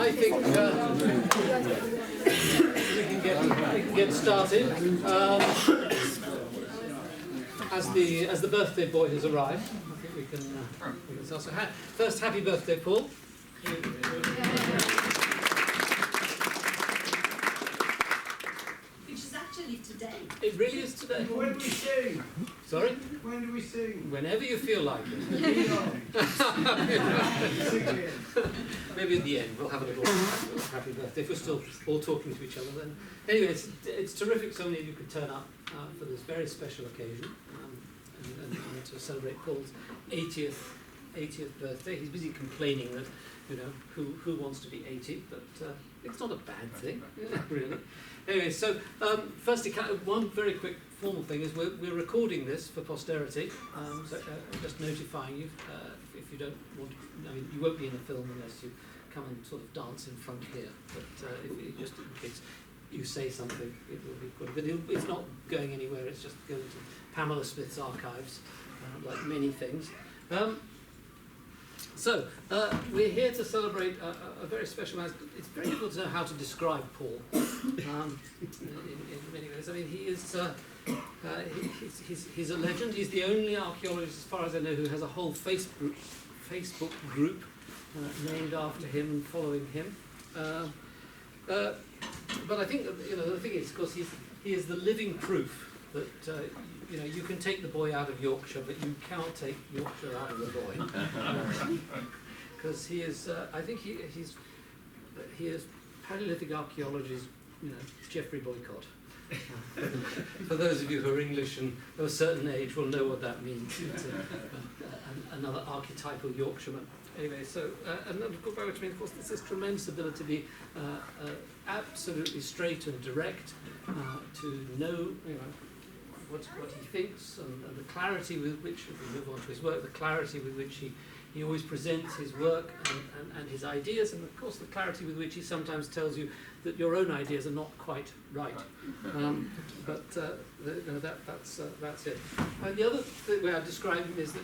I think we can get started. As the birthday boy has arrived, I think we can start. So first, happy birthday, Paul. Which is actually today. It really is today. When do we sing? Sorry? When do we sing? Whenever you feel like it. Maybe at the end we'll have a little happy birthday if we're still all talking to each other then. Anyway, it's terrific so many of you could turn up for this very special occasion and to celebrate Paul's 80th birthday. He's busy complaining that, who wants to be 80, but it's not a bad thing, really. Anyway, so firstly, one very quick formal thing is we're recording this for posterity, so just notifying you if you don't want to, you won't be in the film unless you come and sort of dance in front here, but if just in case you say something, it will be good. But it's not going anywhere, it's just going to Pamela Smith's archives, like many things. So, we're here to celebrate a very special man. It's very difficult to know how to describe Paul in many ways. I mean, he is he's a legend. He's the only archaeologist, as far as I know, who has a whole Facebook group named after him and following him. But I think the thing is, of course, he is the living proof that you can take the boy out of Yorkshire, but you cannot take Yorkshire out of the boy, because he is. I think he is Paleolithic archaeology's Geoffrey Boycott. For those of you who are English and of a certain age will know what that means. It's another archetypal Yorkshireman. Anyway, so and of course, by which I mean, of course, there's this tremendous ability to be absolutely straight and direct, to know what he thinks, and the clarity with which, if we move on to his work, the clarity with which he always presents his work and his ideas, and of course the clarity with which he sometimes tells you that your own ideas are not quite right. That's it. The other way I describe him is that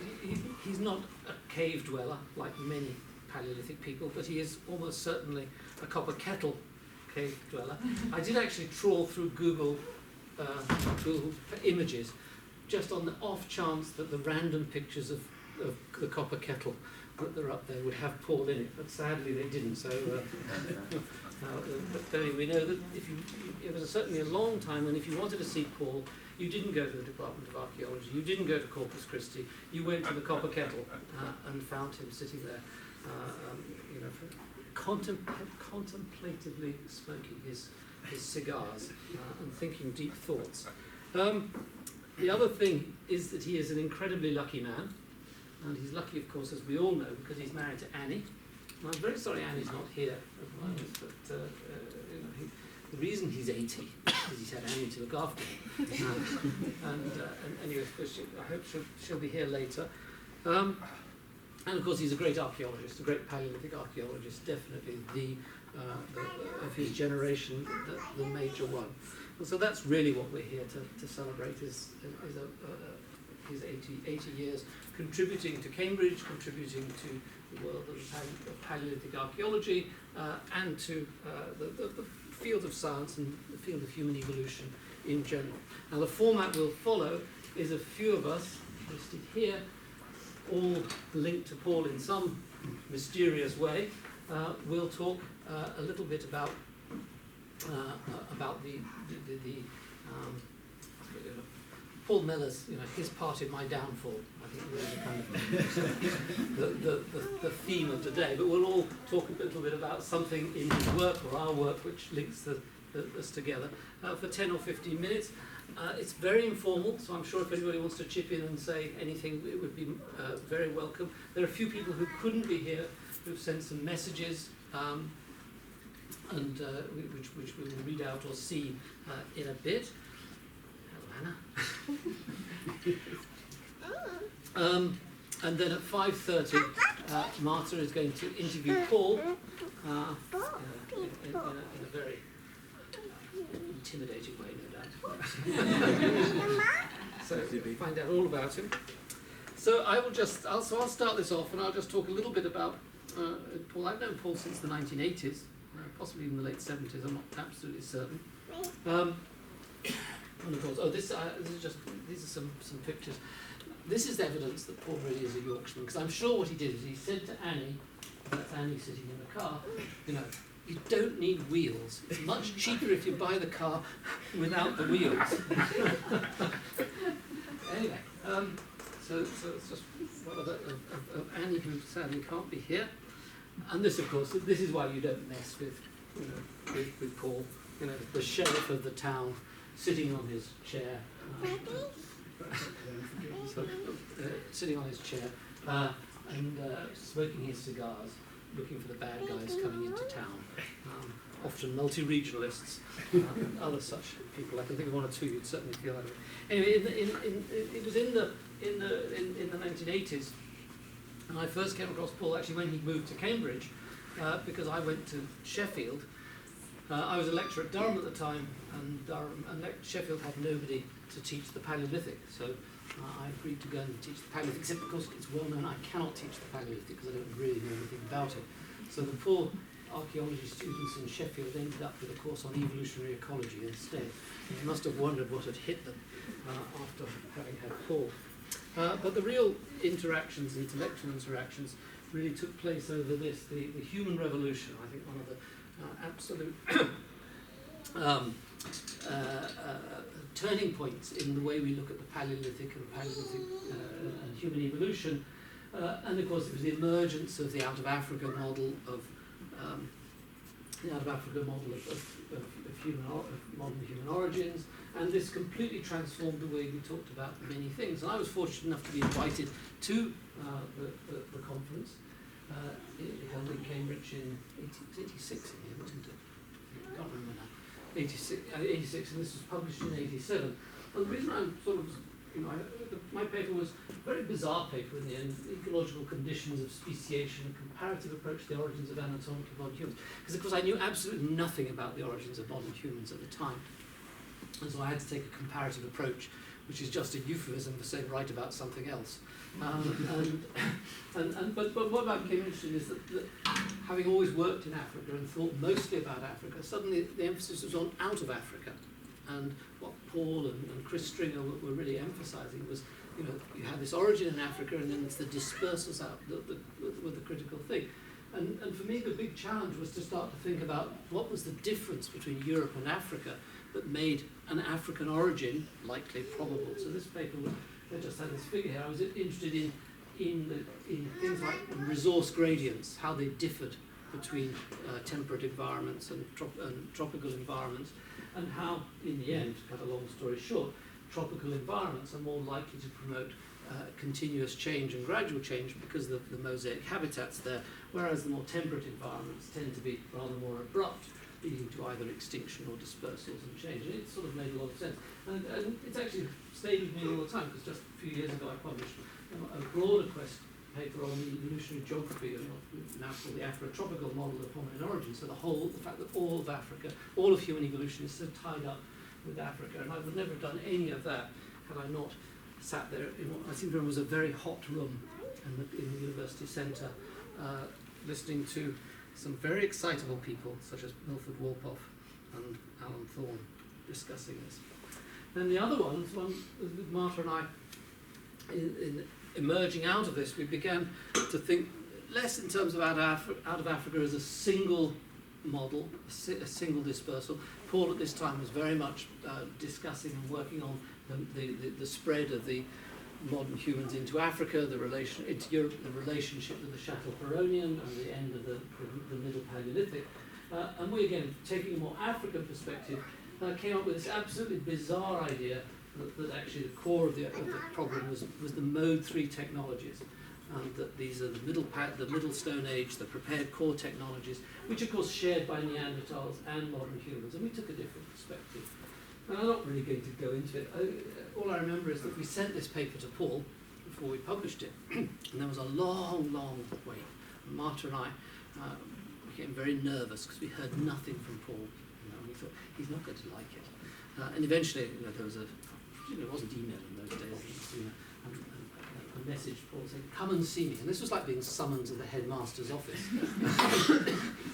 he's not a cave dweller like many Paleolithic people, but he is almost certainly a copper kettle cave dweller. I did actually trawl through Google images, just on the off chance that the random pictures of the copper kettle that are up there would have Paul in it, but sadly they didn't. So, but anyway, we know that it was certainly a long time when if you wanted to see Paul, you didn't go to the Department of Archaeology, you didn't go to Corpus Christi, you went to the copper kettle and found him sitting there, contemplatively smoking his cigars and thinking deep thoughts. The other thing is that he is an incredibly lucky man, and he's lucky, of course, as we all know, because he's married to Annie. And I'm very sorry Annie's not here at the moment, but the reason he's 80 is he's had Annie to look after him. And anyway, I hope she'll be here later. And of course, he's a great archaeologist, a great Paleolithic archaeologist, definitely of his generation, the major one. And so that's really what we're here to celebrate, is his 80 years contributing to Cambridge, contributing to the world of Paleolithic archaeology, and to the field of science and the field of human evolution in general. Now the format we'll follow is a few of us listed here, all linked to Paul in some mysterious way. We'll talk a little bit about the Paul Mellars, his part in my downfall. I think really kind of the theme of today. But we'll all talk a little bit about something in his work or our work which links us together for 10 or 15 minutes. It's very informal, so I'm sure if anybody wants to chip in and say anything, it would be very welcome. There are a few people who couldn't be here who've sent some messages, and which we will read out or see in a bit. Hello, Anna. And then at 5:30, Martha is going to interview Paul in a very intimidating way, no doubt. So we'll find out all about him. So I'll start this off, and I'll just talk a little bit about Paul. I've known Paul since the 1980s. possibly in the late 70s, I'm not absolutely certain. And of course, these are some pictures. This is evidence that Paul really is a Yorkshireman, because I'm sure what he did is he said to Annie, that's Annie sitting in the car, you know, you don't need wheels. It's much cheaper if you buy the car without the wheels. Anyway, so it's just one of Annie, who sadly can't be here. And this, of course, this is why you don't mess with, you know, with Paul. You know, the sheriff of the town sitting on his chair. Sitting on his chair and smoking his cigars, looking for the bad guys coming into town. Often multi-regionalists and other such people. I can think of one or two you'd certainly feel that way. Anyway, it was in the 1980s, and I first came across Paul actually when he moved to Cambridge, because I went to Sheffield. I was a lecturer at Durham at the time, and Sheffield had nobody to teach the Paleolithic, so I agreed to go and teach the Paleolithic, except of course it's well known I cannot teach the Paleolithic because I don't really know anything about it. So the poor archaeology students in Sheffield ended up with a course on evolutionary ecology instead. They must have wondered what had hit them after having had Paul. But the real interactions, intellectual interactions, really took place over this, the human revolution. I think one of the absolute turning points in the way we look at the Paleolithic and human evolution. And of course, it was the emergence of the out of Africa model of modern human origins, and this completely transformed the way we talked about many things. And I was fortunate enough to be invited to the conference held in Cambridge in 86, wasn't it? I can't remember now. 86, and this was published in 87. And the reason I'm sort of, my paper was a very bizarre paper in the end, ecological conditions of speciation, a comparative approach to the origins of anatomically modern humans. Because of course I knew absolutely nothing about the origins of modern humans at the time. And so I had to take a comparative approach, which is just a euphemism for saying write about something else. But what I became interested in is that having always worked in Africa and thought mostly about Africa, suddenly the emphasis was on out of Africa. And what Paul and Chris Stringer were really emphasizing was, you had this origin in Africa, and then it's the dispersals out that were the critical thing. And for me, the big challenge was to start to think about what was the difference between Europe and Africa that made an African origin likely probable. So this paper I just had this figure here. I was interested in things like resource gradients, how they differed between temperate environments and tropical environments, and how, in the end, to cut a long story short, tropical environments are more likely to promote continuous change and gradual change because of the mosaic habitats there, whereas the more temperate environments tend to be rather more abrupt, leading to either extinction or dispersals and change. And it sort of made a lot of sense. And it's actually stayed with me all the time, because just a few years ago I published a broader quest paper on the evolutionary geography of what's now called the Afrotropical model of hominid origin. So the fact that all of Africa, all of human evolution is so tied up with Africa. And I would never have done any of that had I not sat there in what I seem to remember was a very hot room in the university centre, listening to some very excitable people, such as Milford Wolpoff and Alan Thorne, discussing this. Then the other one with Martha and I, in emerging out of this, we began to think less in terms of out of Africa as a single model, a single dispersal. Paul at this time was very much discussing and working on the spread of the modern humans into Africa, into Europe, the relationship with the Chattel-Huronian and the end of the Middle Paleolithic. And we, again, taking a more African perspective, came up with this absolutely bizarre idea that actually the core of the problem was the Mode 3 technologies, and that these are the Middle Stone Age, the prepared core technologies, which of course shared by Neanderthals and modern humans, and we took a different perspective. And I'm not really going to go into it. All I remember is that we sent this paper to Paul before we published it, and there was a long, long wait. And Martha and I became very nervous because we heard nothing from Paul. We thought, he's not going to like it. And eventually, there was it wasn't email in those days, a message, Paul saying, come and see me. And this was like being summoned to the headmaster's office.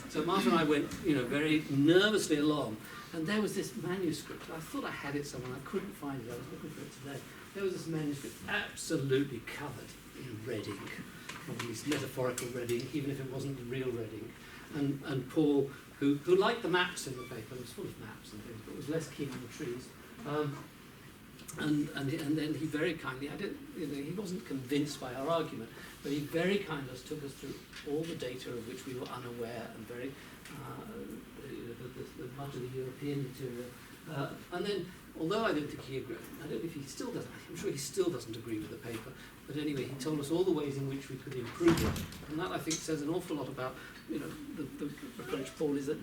So Martha and I went, very nervously along, and there was this manuscript. I thought I had it somewhere. I couldn't find it. I was looking for it today. There was this manuscript absolutely covered in red ink, or at least metaphorical red ink, even if it wasn't real red ink. And Paul, who liked the maps in the paper, it was full of maps and things, but was less keen on the trees. And then he very kindly, he wasn't convinced by our argument, but he very kindly took us through all the data of which we were unaware, and very much of the European material. And then, although I don't think he agreed, I don't know if he still doesn't, I'm sure he still doesn't agree with the paper, but anyway, he told us all the ways in which we could improve it. And that, I think, says an awful lot about, the approach Paul is that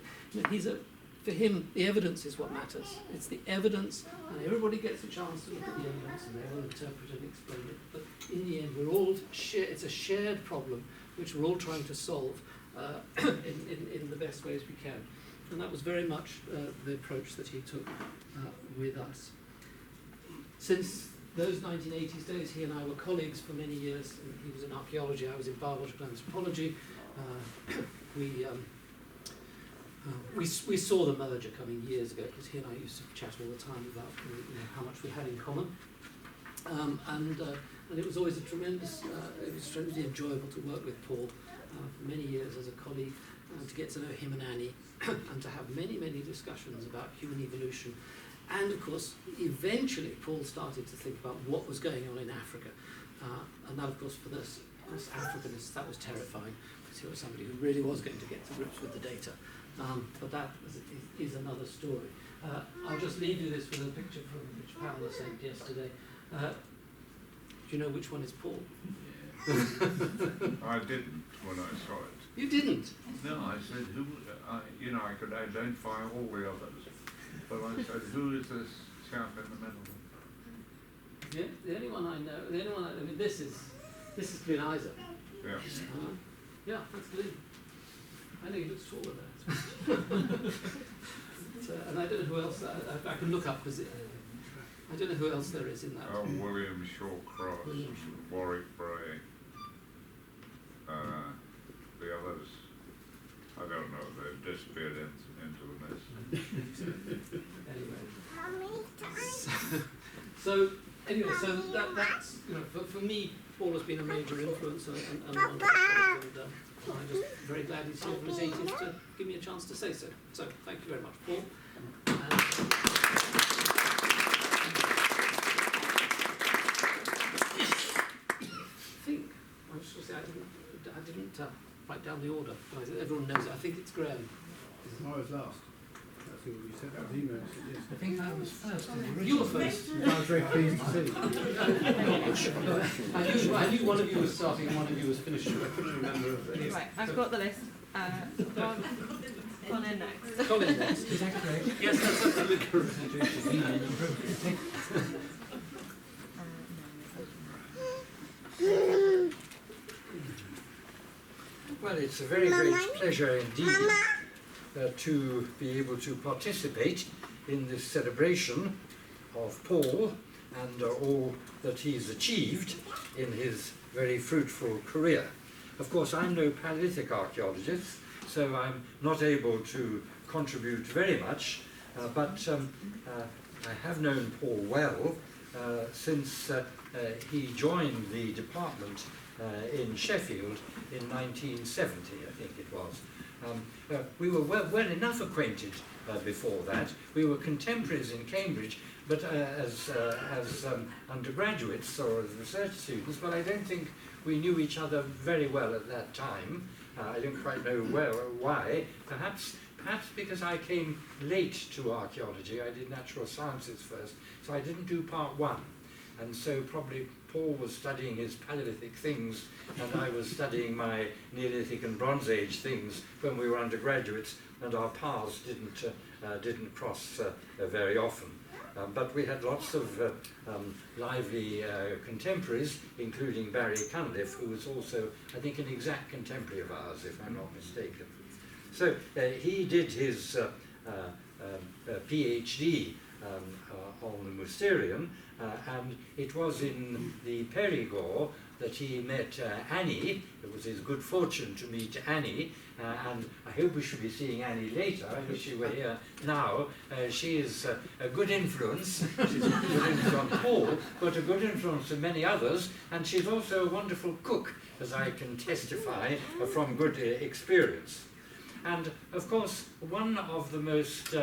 for him, the evidence is what matters. It's the evidence, and everybody gets a chance to look at the evidence, and they will interpret and explain it. But in the end, we're all it's a shared problem, which we're all trying to solve in the best ways we can. And that was very much the approach that he took with us. Since those 1980s days, he and I were colleagues for many years. He was in archaeology, I was in biological anthropology. We saw the merger coming years ago, because he and I used to chat all the time about how much we had in common. And it was always it was tremendously enjoyable to work with Paul for many years as a colleague, to get to know him and Annie, and to have many, many discussions about human evolution. And of course, eventually Paul started to think about what was going on in Africa. And that, of course, for us Africanists, that was terrifying, because he was somebody who really was going to get to grips with the data. But that is another story. I'll just leave you this with a picture from which Pamela sent yesterday. Do you know which one is Paul? I didn't when I saw it. You didn't? No, I said, I could identify all the others, but I said, who is this chap in the middle? Yeah, the only one I know, this is Glyn Isaac. Yeah. Yeah, that's Glyn. I know he looks taller there. And I don't know who else, I can look up, because I don't know who else there is in that. William Shawcross, Warwick Bray, the others, I don't know, they've disappeared into the mist. Anyway, so that's, for me, Paul has been a major influence and a wonderful friend, and I'm just very glad he's here for his 80th to give me a chance to say so. So, thank you very much, Paul. I was just going to say, I didn't write down the order. Everyone knows it. I think it's Graham. I was last. I think you said that was email. Yes. I think I was first. You were first. I was very pleased to see. I knew one of you was starting and one of you was finishing. I couldn't remember. Right, I've got the list. Colin next. Colin next. Is that correct? Yes, that's absolutely correct. Well, it's a very great pleasure indeed to be able to participate in this celebration of Paul and all that he's achieved in his very fruitful career. Of course, I'm no Paleolithic archaeologist, so I'm not able to contribute very much, but I have known Paul well since he joined the department in Sheffield in 1970, I think it was. We were well enough acquainted before that. We were contemporaries in Cambridge, but as undergraduates or as research students, but I don't think we knew each other very well at that time. I don't quite know why. Perhaps because I came late to archaeology. I did natural sciences first, so I didn't do part one. And so probably Paul was studying his Paleolithic things, and I was studying my Neolithic and Bronze Age things when we were undergraduates, and our paths didn't cross very often. But we had lots of lively contemporaries, including Barry Cunliffe, who was also, I think, an exact contemporary of ours, if I'm not mistaken. So he did his PhD on the Mousterian, and it was in the Perigord that he met Annie. It was his good fortune to meet Annie, and I hope we should be seeing Annie later. I wish she were here now. She is a good influence. She's a good influence on Paul, but a good influence on many others, and she's also a wonderful cook, as I can testify from good experience. And of course, one of the most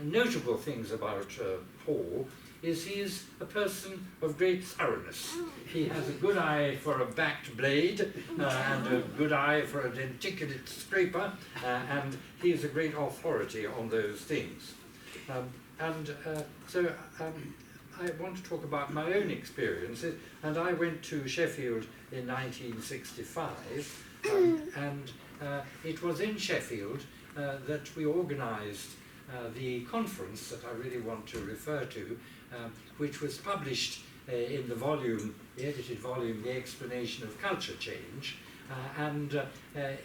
notable things about Paul is he is a person of great thoroughness. He has a good eye for a backed blade and a good eye for a denticulate scraper, and he is a great authority on those things. So I want to talk about my own experiences, and I went to Sheffield in 1965, and it was in Sheffield that we organised the conference that I really want to refer to, which was published in the volume, the edited volume, The Explanation of Culture Change, and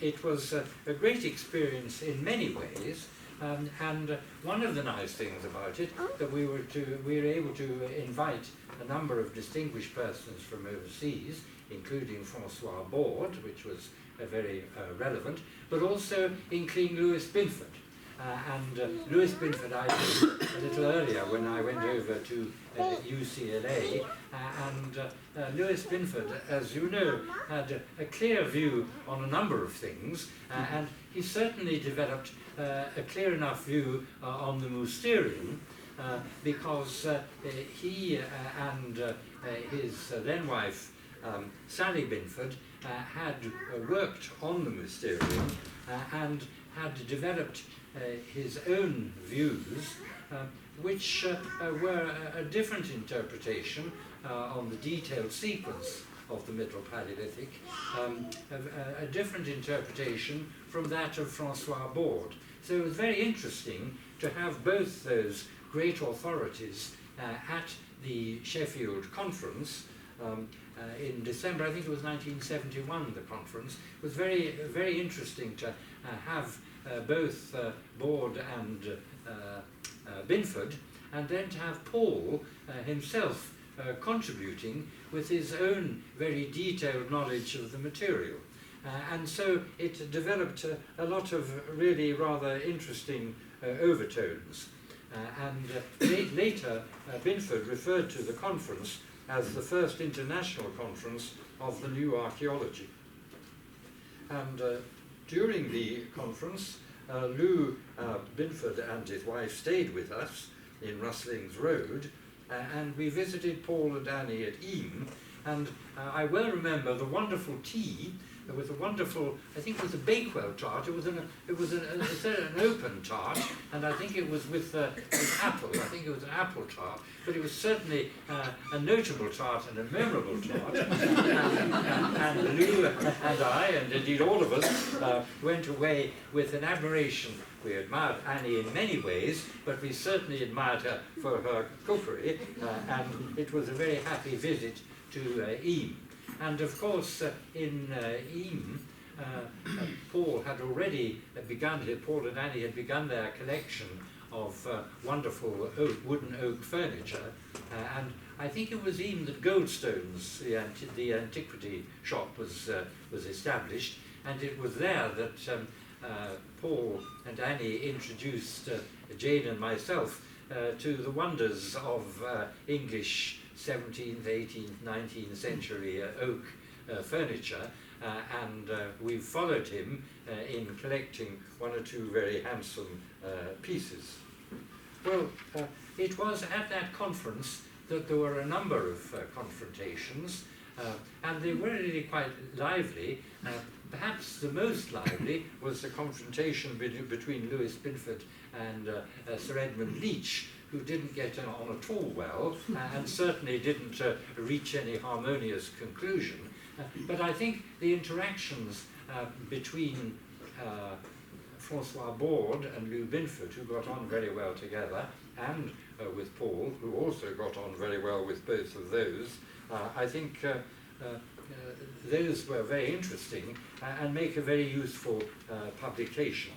it was a great experience in many ways. And one of the nice things about it that we were able to invite a number of distinguished persons from overseas, including Francois Borde, which was very relevant, but also including Louis Binford. Louis Binford I did a little earlier when I went over to UCLA, and Louis Binford, as you know, had a clear view on a number of things, and he certainly developed a clear enough view on the Mousterian, because he and his then wife Sally Binford had worked on the Mousterian and had developed his own views, which were a different interpretation on the detailed sequence of the Middle Paleolithic, a different interpretation from that of Francois Borde. So it was very interesting to have both those great authorities at the Sheffield conference in December. I think it was 1971, the conference. It was very, very interesting to have both Borde and Binford, and then to have Paul himself contributing with his own very detailed knowledge of the material. And so it developed a lot of really rather interesting overtones. Later, Binford referred to the conference as the first international conference of the new archaeology. And during the conference, Lou Binford and his wife stayed with us in Rustlings Road, and we visited Paul and Annie at Eam, and I well remember the wonderful tea. There was a wonderful, I think it was a Bakewell tart. It was an open tart, and I think it was with apple. I think it was an apple tart, but it was certainly a notable tart and a memorable tart. and Lou and I, and indeed all of us, went away with an admiration. We admired Annie in many ways, but we certainly admired her for her cookery, and it was a very happy visit to Eam. And of course, in Eam, Paul had already begun, Paul and Annie had begun their collection of wonderful wooden oak furniture, and I think it was Eam that Goldstone's, the antiquity shop, was established, and it was there that Paul and Annie introduced Jane and myself to the wonders of English 17th, 18th, 19th century oak furniture, and we've followed him in collecting one or two very handsome pieces. Well, it was at that conference that there were a number of confrontations, and they were really quite lively. Perhaps the most lively was the confrontation between Louis Binford and Sir Edmund Leach, who didn't get on at all well, and certainly didn't reach any harmonious conclusion. But I think the interactions between Francois Borde and Lou Binford, who got on very well together, and with Paul, who also got on very well with both of those, I think those were very interesting and make a very useful publication.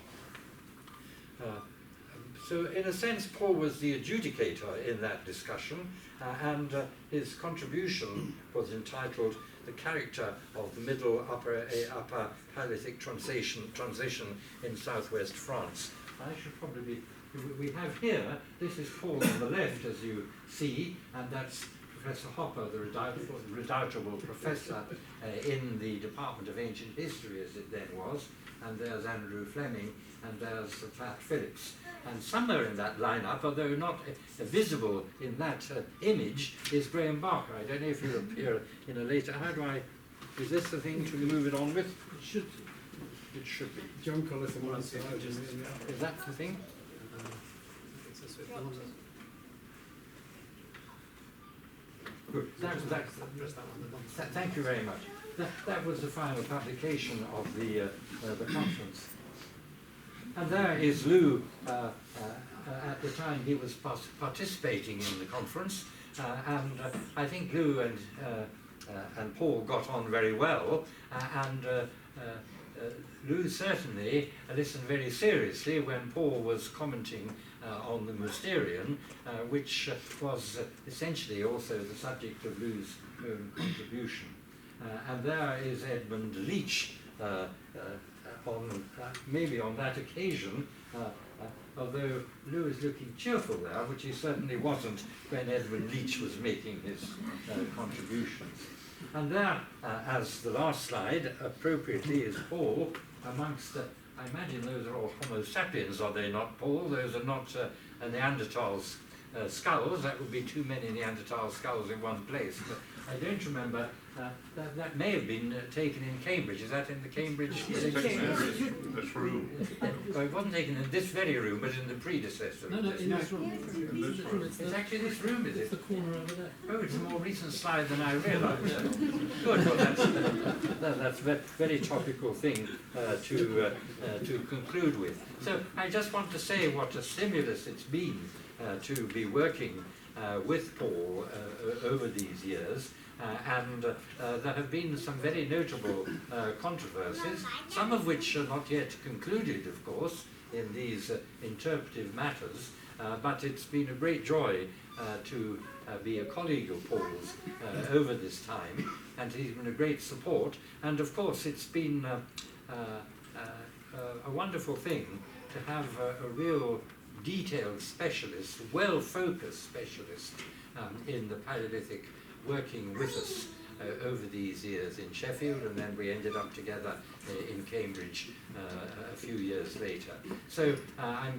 So in a sense, Paul was the adjudicator in that discussion, and his contribution was entitled the character of the middle upper Paleolithic transition in southwest France. I should probably be, we have here, this is Paul on the left, as you see, and that's Professor Hopper, the redoubtable professor in the Department of Ancient History, as it then was, and there's Andrew Fleming, and there's Platt Phillips. And somewhere in that lineup, although not visible in that image, is Graham Barker. I don't know if he'll appear in a later. How do I? Is this the thing to move it on with? It should. It should be. John Collis on one side. Is that the thing? It's this way. The one that- Good. Press that one, the one. Thank you very much. That was the final publication of the conference. And there is Lou, at the time he was participating in the conference, and I think Lou and Paul got on very well, and Lou certainly listened very seriously when Paul was commenting on the Mousterian, which was essentially also the subject of Lou's own contribution. And there is Edmund Leach, maybe on that occasion, although Lou is looking cheerful there, which he certainly wasn't when Edmund Leach was making his contributions. And there, as the last slide, appropriately is Paul amongst, I imagine those are all Homo sapiens, are they not, Paul? Those are not Neanderthals' skulls. That would be too many Neanderthal skulls in one place. But I don't remember, that may have been taken in Cambridge. Is that in the Cambridge? This room. Well, it wasn't taken in this very room, but in the predecessor. No, in this room. In this room. It's actually this room, is It's it? the corner over there. Oh, it's a more recent slide than I realised. Good, well that's a very topical thing to conclude with. So I just want to say what a stimulus it's been to be working with Paul over these years. And there have been some very notable controversies, some of which are not yet concluded, of course, in these interpretive matters, but it's been a great joy to be a colleague of Paul's over this time, and he's been a great support, and of course it's been a wonderful thing to have a real detailed specialist, well-focused specialist in the Paleolithic working with us over these years in Sheffield, and then we ended up together in Cambridge a few years later. So I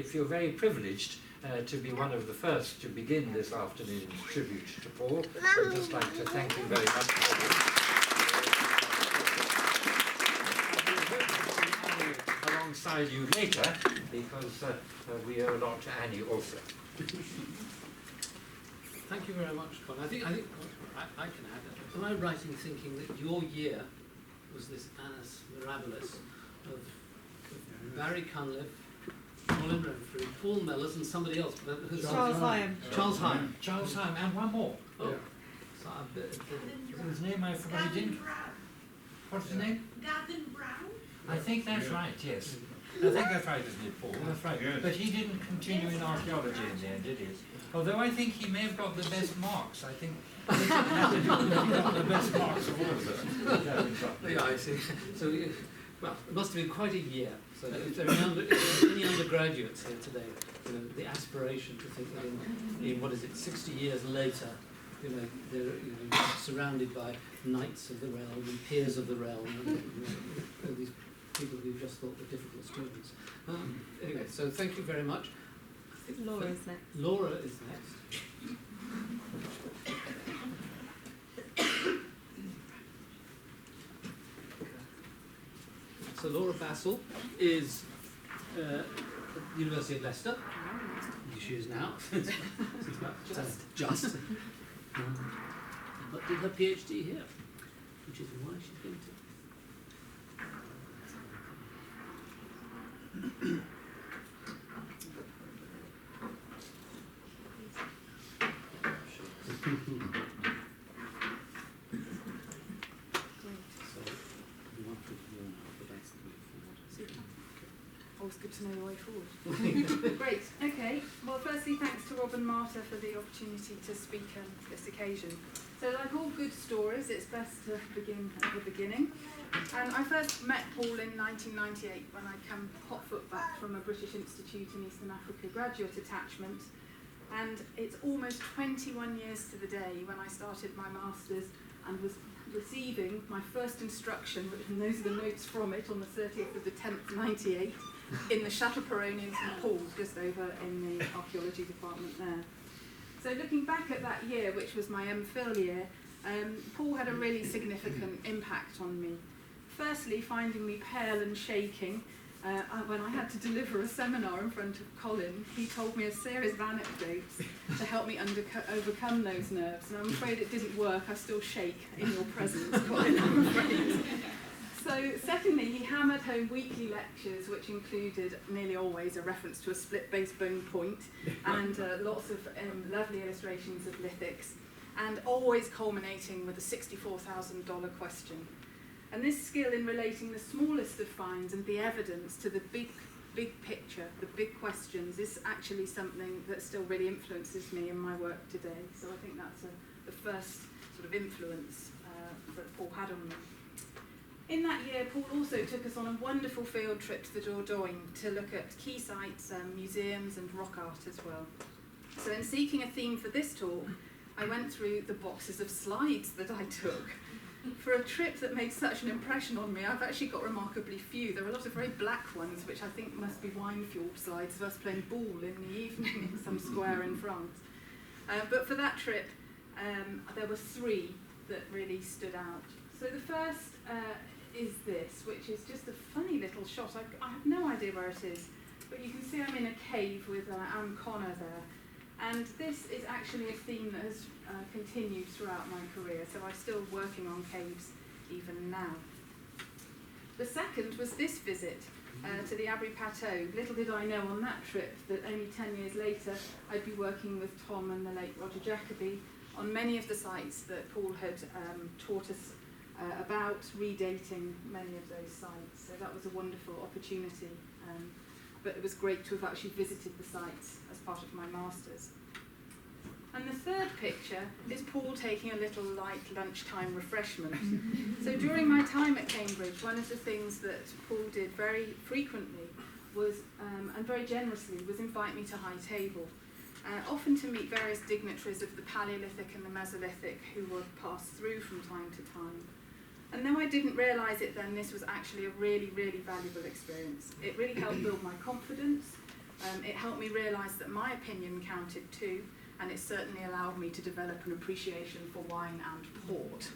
feel very privileged to be one of the first to begin this afternoon's tribute to Paul. I'd just like to thank him very much for alongside you later, because we owe a lot to Annie also. Thank you very much, Colin. I think I can add that. Am I right in thinking that your year was this annus mirabilis of Barry Cunliffe, Colin Renfrew, Paul Mellars, and somebody else? Charles Hyam. Charles Hyam. Charles Hyam, and one more. Oh, Yeah. so His name I forgot. He didn't. What's his name? Gavin Brown. I think that's right. Yes. I think that's right, isn't it, Paul? That's right. Yes. But he didn't continue in archaeology in the end, did he? Although I think he may have got the best marks. I think he got the best marks of all of us. yeah, I see. So, well, it must have been quite a year. So if there are any undergraduates here today, you know, the aspiration to think that in what is it, 60 years later, you know, they're surrounded by knights of the realm and peers of the realm, and these people who just thought were difficult students. Anyway, so thank you very much. I think Laura's next. Laura is next. So Laura Bassel is at the University of Leicester. She is now, since about just. But did her PhD here, which is why she's going to. always good to know the way forward. Great. Okay. Well, firstly, thanks to Rob and Marta for the opportunity to speak on this occasion. So, like all good stories, it's best to begin at the beginning. And I first met Paul in 1998 when I come hot foot back from a British Institute in Eastern Africa graduate attachment. And it's almost 21 years to the day when I started my master's and was receiving my first instruction, and those are the notes from it, on the 30th of the 10th, 98, in the Chateau Perron in St Paul's, just over in the archaeology department there. So looking back at that year, which was my MPhil year, Paul had a really significant impact on me. Firstly, finding me pale and shaking when I had to deliver a seminar in front of Colin. He told me a series of anecdotes to help me overcome those nerves, and I'm afraid it didn't work. I still shake in your presence, Colin, I'm afraid. So secondly, he hammered home weekly lectures, which included nearly always a reference to a split base bone point and lots of lovely illustrations of lithics, and always culminating with a $64,000 question. And this skill in relating the smallest of finds and the evidence to the big picture, the big questions, is actually something that still really influences me in my work today. So I think that's the first sort of influence that Paul had on me. In that year, Paul also took us on a wonderful field trip to the Dordogne to look at key sites, museums and rock art as well. So in seeking a theme for this talk, I went through the boxes of slides that I took. For a trip that made such an impression on me, I've actually got remarkably few. There are a lot of very black ones, which I think must be wine-fueled slides of us playing ball in the evening in some square in France. But for that trip, there were three that really stood out. So the first is this, which is just a funny little shot. I have no idea where it is, but you can see I'm in a cave with Anne Connor there. And this is actually a theme that has continued throughout my career, so I'm still working on caves even now. The second was this visit to the Abri Plateau. Little did I know on that trip that only 10 years later I'd be working with Tom and the late Roger Jacoby on many of the sites that Paul had taught us about, redating many of those sites. So that was a wonderful opportunity. But it was great to have actually visited the sites as part of my master's. And the third picture is Paul taking a little light lunchtime refreshment. So during my time at Cambridge, one of the things that Paul did very frequently was, and very generously, was invite me to high table, often to meet various dignitaries of the Paleolithic and the Mesolithic who would pass through from time to time. And though I didn't realise it then, this was actually a really, really valuable experience. It really helped build my confidence. It helped me realise that my opinion counted too, and it certainly allowed me to develop an appreciation for wine and port.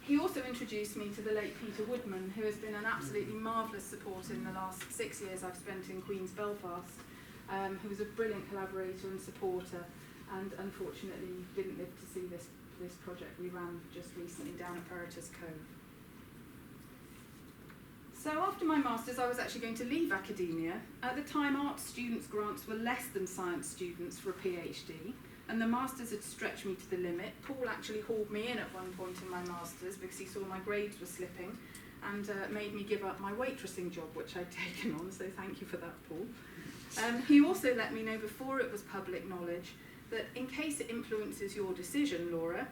He also introduced me to the late Peter Woodman, who has been an absolutely marvellous support in the last 6 years I've spent in Queen's Belfast, who was a brilliant collaborator and supporter, and unfortunately didn't live to see this project we ran just recently down at Peritus Cove. So after my master's, I was actually going to leave academia. At the time, arts students' grants were less than science students for a PhD, and the master's had stretched me to the limit. Paul actually hauled me in at one point in my master's because he saw my grades were slipping and made me give up my waitressing job, which I'd taken on, so thank you for that, Paul. He also let me know before it was public knowledge that in case it influences your decision, Laura,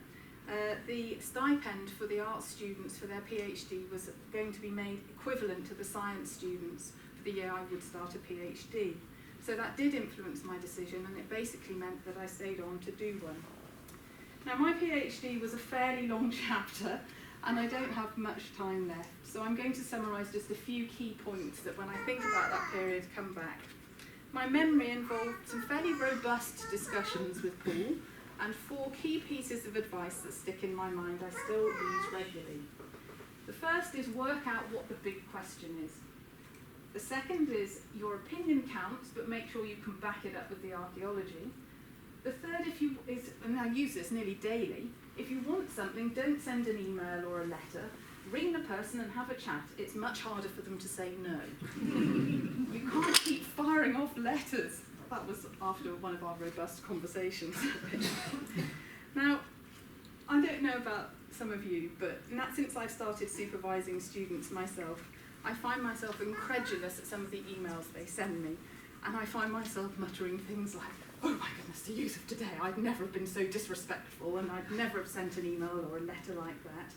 the stipend for the arts students for their PhD was going to be made equivalent to the science students for the year I would start a PhD. So that did influence my decision, and it basically meant that I stayed on to do one. Now, my PhD was a fairly long chapter, and I don't have much time left, so I'm going to summarise just a few key points that when I think about that period come back. My memory involved some fairly robust discussions with Paul, and 4 key pieces of advice that stick in my mind I still use regularly. The first is work out what the big question is. The second is your opinion counts, but make sure you can back it up with the archaeology. The third, and I use this nearly daily, if you want something, don't send an email or a letter. Ring the person and have a chat. It's much harder for them to say no. You can't keep firing off letters. That was after one of our robust conversations. Now, I don't know about some of you, but since I started supervising students myself, I find myself incredulous at some of the emails they send me, and I find myself muttering things like, oh my goodness, the youth of today, I'd never have been so disrespectful, and I'd never have sent an email or a letter like that.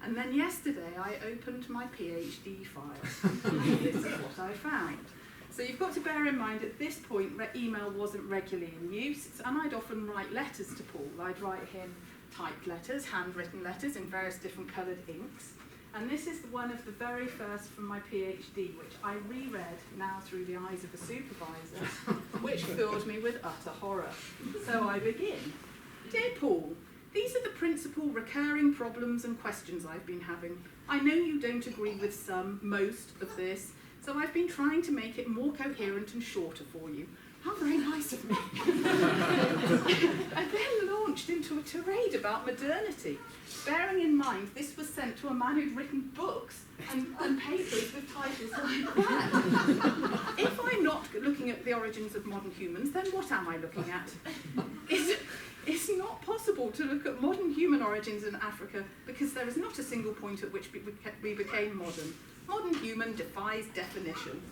And then yesterday I opened my PhD file, and this is what I found. So you've got to bear in mind at this point email wasn't regularly in use, and I'd often write letters to Paul. I'd write him typed letters, handwritten letters in various different coloured inks. And this is one of the very first from my PhD, which I reread now through the eyes of a supervisor, which filled me with utter horror. So I begin. Dear Paul, these are the principal recurring problems and questions I've been having. I know you don't agree with most of this, so I've been trying to make it more coherent and shorter for you. How very nice of me. I then launched into a tirade about modernity, bearing in mind this was sent to a man who'd written books and papers with titles like that. If I'm not looking at the origins of modern humans, then what am I looking at? It's not possible to look at modern human origins in Africa because there is not a single point at which we became modern. Modern human defies definition.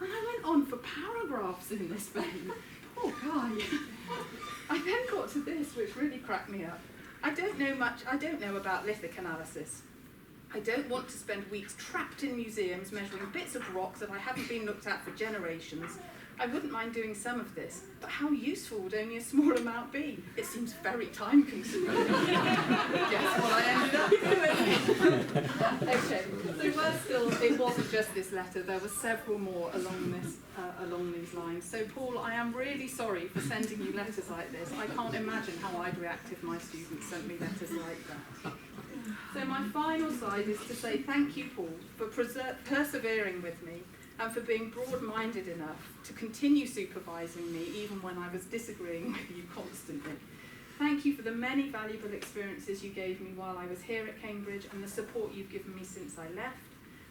And I went on for paragraphs in this vein. Poor guy. I then got to this, which really cracked me up. I don't know about lithic analysis. I don't want to spend weeks trapped in museums measuring bits of rock that I haven't been looked at for generations. I wouldn't mind doing some of this, but how useful would only a small amount be? It seems very time-consuming. Guess what I ended up doing? Okay, so it wasn't just this letter. There were several more along these lines. So, Paul, I am really sorry for sending you letters like this. I can't imagine how I'd react if my students sent me letters like that. So my final slide is to say thank you, Paul, for persevering with me, and for being broad-minded enough to continue supervising me even when I was disagreeing with you constantly. Thank you for the many valuable experiences you gave me while I was here at Cambridge and the support you've given me since I left.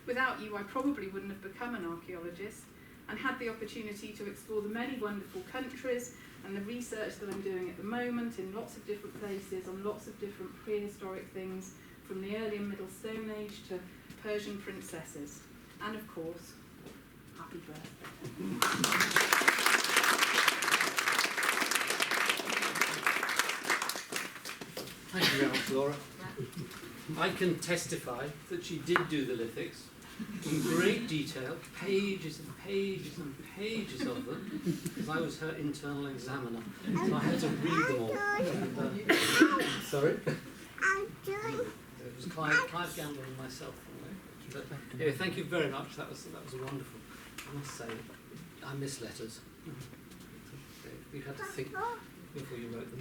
Without you, I probably wouldn't have become an archaeologist and had the opportunity to explore the many wonderful countries and the research that I'm doing at the moment in lots of different places on lots of different prehistoric things, from the early and middle Stone Age to Persian princesses. And of course, happy birthday. Thank you very much, Laura. I can testify that she did do the lithics in great detail, pages and pages and pages of them, because I was her internal examiner, so I had to read them all. Sorry? It was Clive Gamble and myself. But anyway, thank you very much. That was wonderful. I must say, I miss letters. You had to think before you wrote them.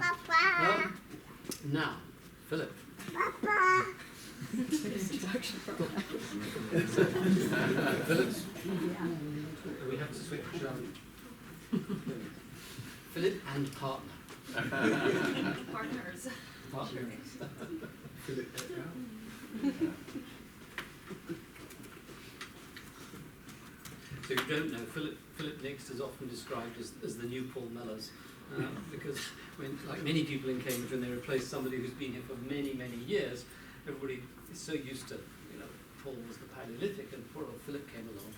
Now, Philip. Philip. We have to switch. Philip and partner. Partners. Philip. So if you don't know, Philip Next is often described as the new Paul Mellars, because like many people in Cambridge, when they replace somebody who's been here for many, many years, everybody is so used to, Paul was the Paleolithic, and poor old Philip came along,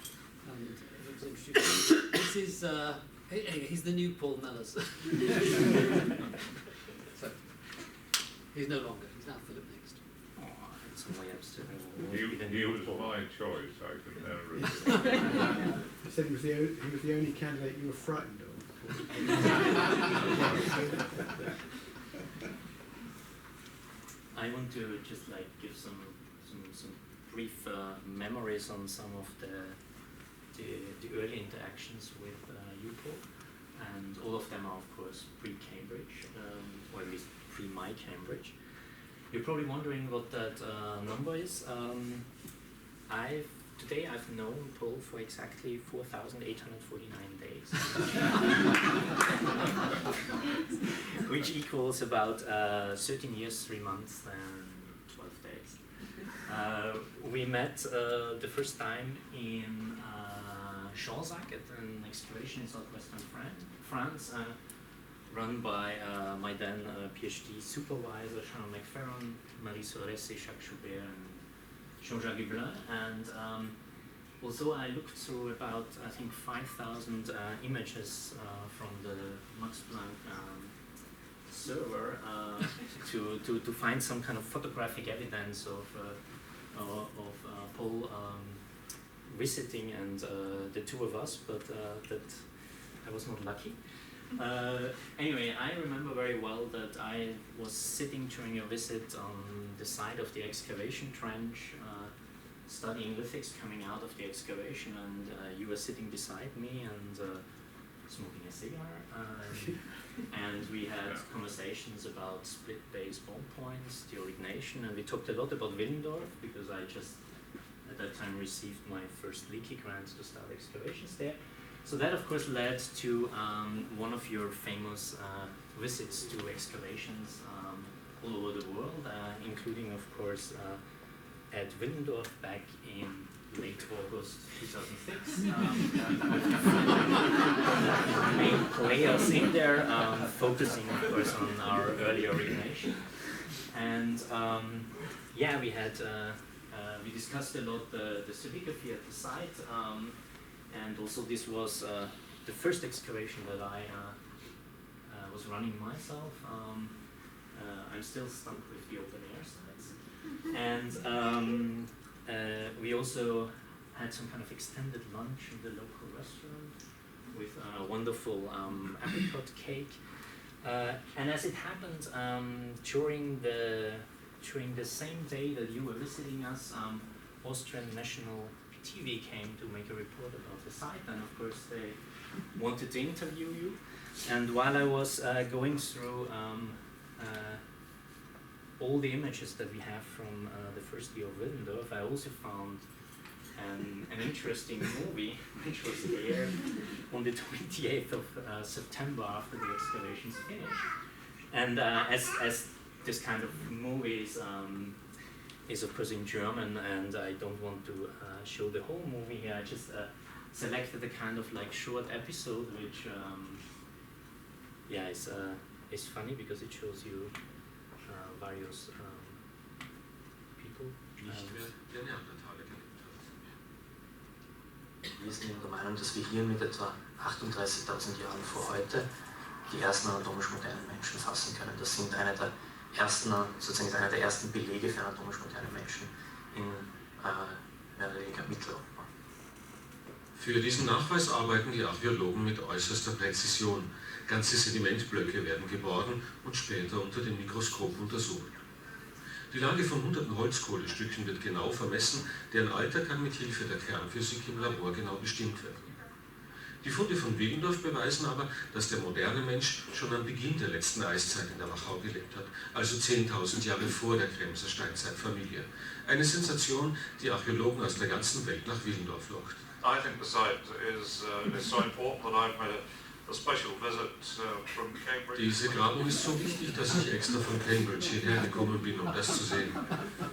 and it was introduced. This is, he's the new Paul Mellars. So, he's no longer, he's now Philip Next. He was my choice, I could never He said he was the only candidate you were frightened of. I want to just give some brief memories on some of the early interactions with you, Paul, and all of them are of course pre-Cambridge, or at least pre-my Cambridge. You're probably wondering what that number is. Today I've known Paul for exactly 4,849 days, which equals about 13 years, 3 months, and 12 days. We met the first time in Chanzac at an excavation in southwestern France, run by my then PhD supervisor, Sharon McFerron, Marie Soresse, Jacques Schubert, and Jean-Jacques Gueblin, and although I looked through about, I think, 5,000 images from the Max Planck server to find some kind of photographic evidence of Paul visiting and the two of us, but that I was not lucky. Anyway, I remember very well that I was sitting during your visit on the side of the excavation trench, studying lithics coming out of the excavation, and you were sitting beside me and smoking a cigar, and we had conversations about split base ballpoints, the origination, and we talked a lot about Willendorf, because I just at that time received my first leaky grant to start excavations there. So that of course led to one of your famous visits to excavations all over the world, including of course at Willendorf back in late August 2006. Main players in there, focusing of course on our early origination. And yeah, we had we discussed a lot the stratigraphy at the site, and also this was the first excavation that I was running myself. I'm still stuck with the open air sites. And we also had some kind of extended lunch in the local restaurant with a wonderful apricot cake. And as it happened, during the same day that you were visiting us, Austrian National TV came to make a report about the site, and of course they wanted to interview you. And while I was going through all the images that we have from the first year of Willendorf, I also found an interesting movie which was aired on the 28th of September after the excavations finished. And as this kind of movie is of course in German, and I don't want to show the whole movie here, I just selected a kind of like short episode which yeah, is funny because it shows you various people. Wir sind der Meinung, dass wir hier mit etwa 38.000 Jahren vor heute die ersten anatomisch modernen Menschen fassen können. Das sind einer der ersten Belege für anatomisch moderne Menschen in mehr oder weniger Mitteleuropa. Für diesen Nachweis arbeiten die Archäologen mit äußerster Präzision. Ganze Sedimentblöcke werden geborgen und später unter dem Mikroskop untersucht. Die Lage von hunderten Holzkohlestücken wird genau vermessen, deren Alter kann mit Hilfe der Kernphysik im Labor genau bestimmt werden. Die Funde von Willendorf beweisen aber, dass der moderne Mensch schon am Beginn der letzten Eiszeit in der Wachau gelebt hat, also 10.000 Jahre vor der Kremser Steinzeitfamilie. Eine Sensation, die Archäologen aus der ganzen Welt nach Willendorf lockt. I think the site is so important that I've made a special visit from Cambridge. Diese Grabung ist so wichtig, dass ich extra von Cambridge hierher gekommen bin, um das zu sehen.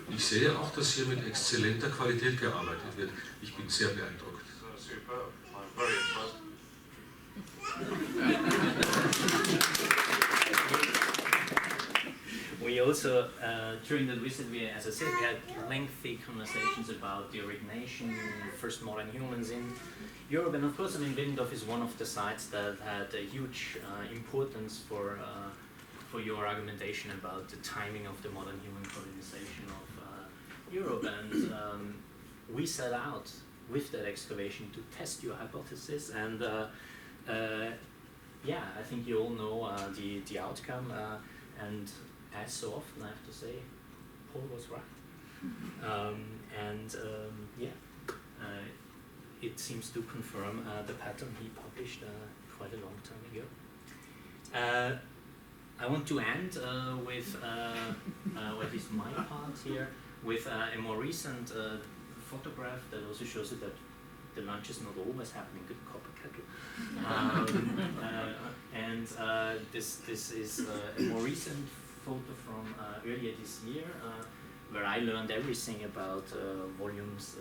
Ich sehe auch, dass hier mit exzellenter Qualität gearbeitet wird. Ich bin sehr beeindruckt. Superb. I'm very impressed. We also, during the visit, as I said, we had lengthy conversations about the origination, first modern humans in Europe, and of course, I mean, Willendorf is one of the sites that had a huge importance for your argumentation about the timing of the modern human colonization of Europe, and we set out with that excavation to test your hypothesis, and yeah, I think you all know the outcome, and as so often, I have to say, Paul was right. Yeah, it seems to confirm the pattern he published quite a long time ago. I want to end with what is my part here, with a more recent photograph that also shows you that the lunch is not always happening at Copper Kettle. This is a more recent photo from earlier this year, where I learned everything about volumes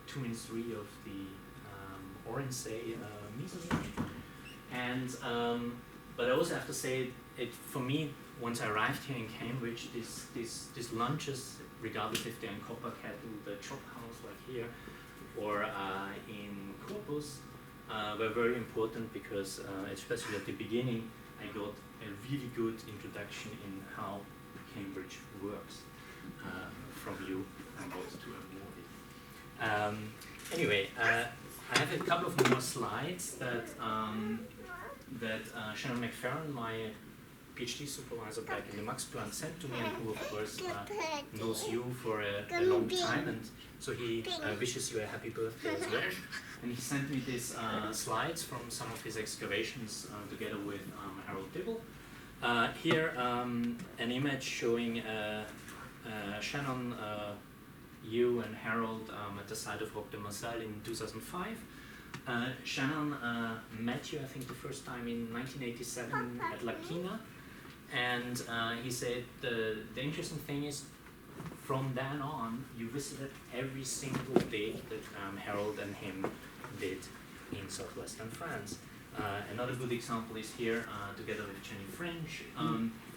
2 and 3 of the Orensay Museum. And but I also have to say, for me, once I arrived here in Cambridge, these lunches, regardless if they're in Copper Kettle, the chop house like here, or were very important because, especially at the beginning, I got a really good introduction in how Cambridge works from you and what to avoid. Anyway, I have a couple of more slides that Shannon McFerrin, my PhD supervisor back in the Max Planck, sent to me, and who of course knows you for a long time, and so he wishes you a happy birthday as well. And he sent me these slides from some of his excavations together with Harold Dibble. Here an image showing Shannon, you and Harold at the site of Roc de Marseille in 2005. Shannon met you, I think, the first time in 1987 at La Quina, and he said the interesting thing is, from then on, you visited every single day that Harold and him did in southwestern France. Another good example is here, together with Jenny French,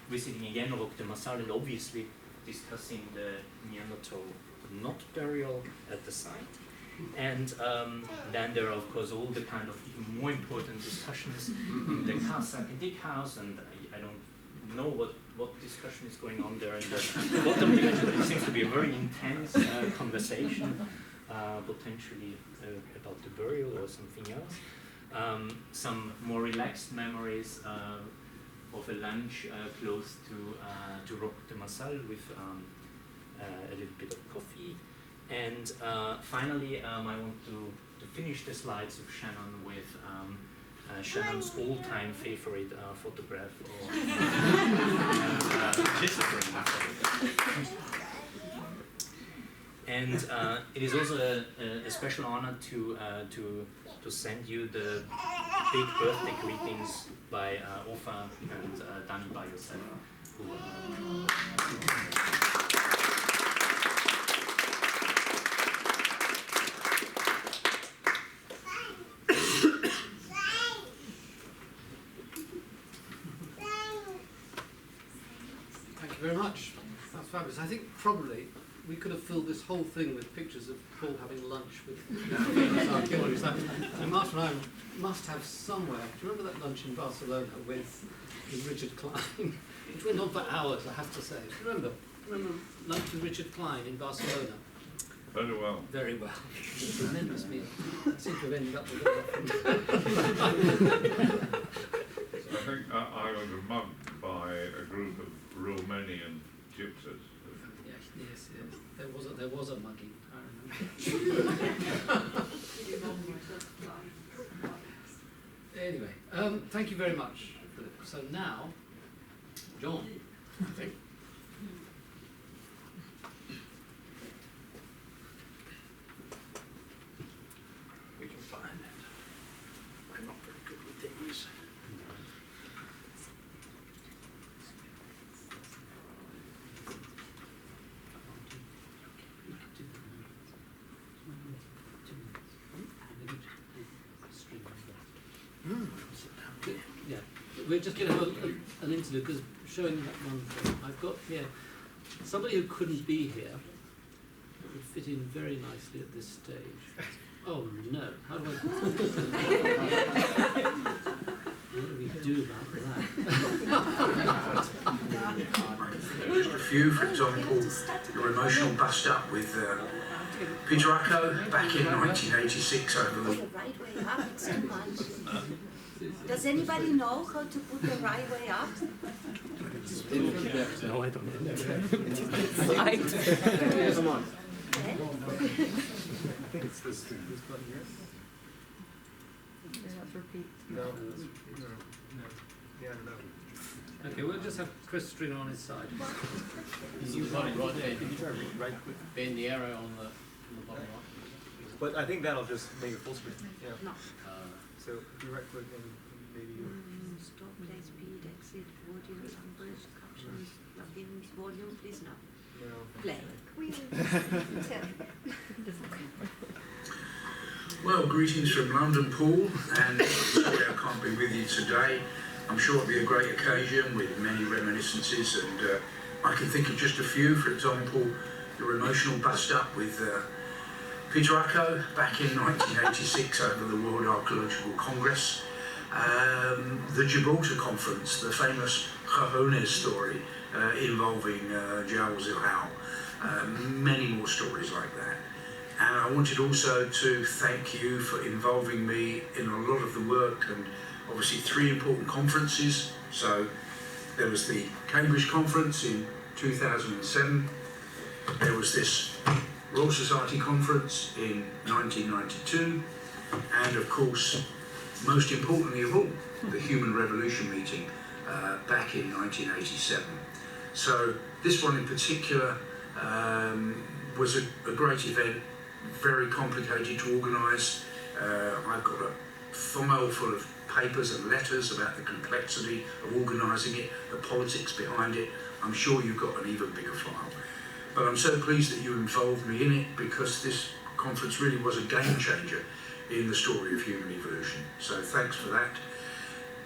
visiting again Roc de Marseille, and obviously discussing the Neanderthal knot burial at the site. And then there are, of course, all the kind of even more important discussions in the Carsac and Dick house, and I don't know what discussion is going on there in the bottom image, but it seems to be a very intense conversation, potentially about the burial or something else. Some more relaxed memories of a lunch close to Roc de Marseille with a little bit of coffee. And finally, I want to finish the slides of Shannon with Shannon's all-time favorite photograph of discipline. And it is also a special honor to send you the big birthday greetings by Ofa and Danny by yourself, who very much. That's fabulous. I think probably we could have filled this whole thing with pictures of Paul having lunch with famous archaeologists. And Martin and I must have somewhere. Do you remember that lunch in Barcelona with Richard Klein? It went on for hours, I have to say. Do you remember? Remember lunch with Richard Klein in Barcelona? Very well. Very well. It was a tremendous meal. I seem to have ended up with I think I was mugged by a group of Romanian gypsies. Yes. There was a mugging, I remember. Anyway, thank you very much, Philip. So now, John, I think. We can find it. I'm not very good with things. Yeah, we're just going to have an interlude because showing that one thing. I've got here somebody who couldn't be here would fit in very nicely at this stage. Oh no! How do what do we do about that? Just a few, for example, your emotional bust up with Peter Acco back in 1986 over the... Right way up, it's too much. Does anybody know how to put the right way up? No, I don't know. Come on. Okay. I think it's this button here. Let's repeat. No. Yeah, no. Okay, we'll just have Chris Stringer on his side. You got it right there. Can you try right click, bend the arrow on the bottom right? But I think that'll just make it full screen. Yeah. No. So if you right click and maybe you... Stop, play, speed, exit, audio, numbers, captions, plugins, volume, please now. No. Play. Well, greetings from London, Paul, and sorry I can't be with you today. I'm sure it'll be a great occasion with many reminiscences, and I can think of just a few. For example, your emotional bust up with Peter Acco back in 1986 over the World Archaeological Congress. The Gibraltar Conference, the famous Cajones story involving João Zilhau. Many more stories like that. And I wanted also to thank you for involving me in a lot of the work, and obviously 3 important conferences. So there was the Cambridge Conference in 2007, there was this Royal Society Conference in 1992, and of course, most importantly of all, the Human Revolution meeting back in 1987. So this one in particular was a great event, very complicated to organise. I've got a file full of papers and letters about the complexity of organising it, the politics behind it. I'm sure you've got an even bigger file. But I'm so pleased that you involved me in it, because this conference really was a game changer in the story of human evolution. So thanks for that.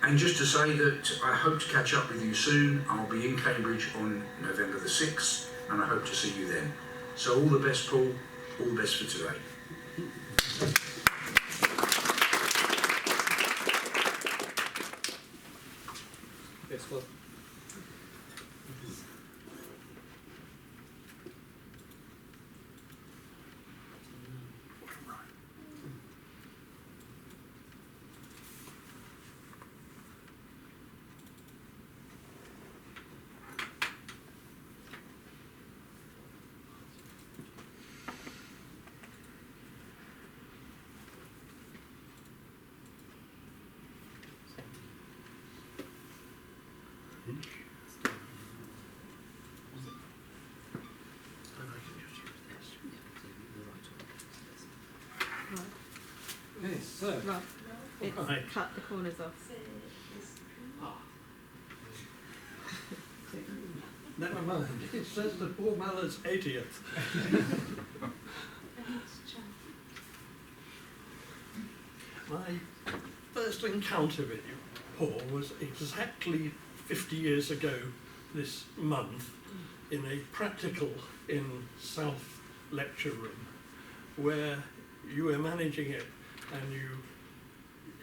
And just to say that I hope to catch up with you soon. I'll be in Cambridge on November the 6th, and I hope to see you then. So all the best, Paul. All the best for today. Yes, well. Yes, so. Right. It's Right. cut the corners off. Never mind. It says the Paul Mellars 80th. My first encounter with you, Paul, was exactly 50 years ago this month in a practical in South lecture room where you were managing it, and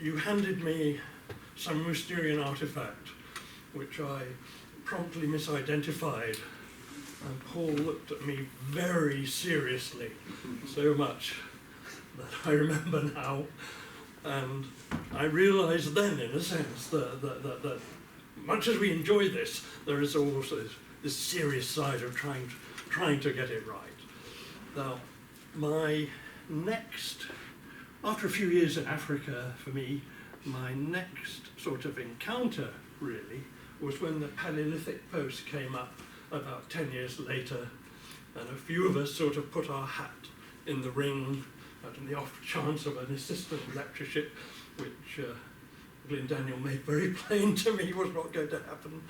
you handed me some Mousterian artifact which I promptly misidentified, and Paul looked at me very seriously, so much that I remember now. And I realised then, in a sense, that much as we enjoy this, there is also this serious side of trying to get it right. Now, my next, after a few years in Africa, for me, my next sort of encounter, really, was when the Paleolithic post came up about 10 years later, and a few of us sort of put our hat in the ring on the off chance of an assistant lectureship, which Glyn Daniel made very plain to me was not going to happen.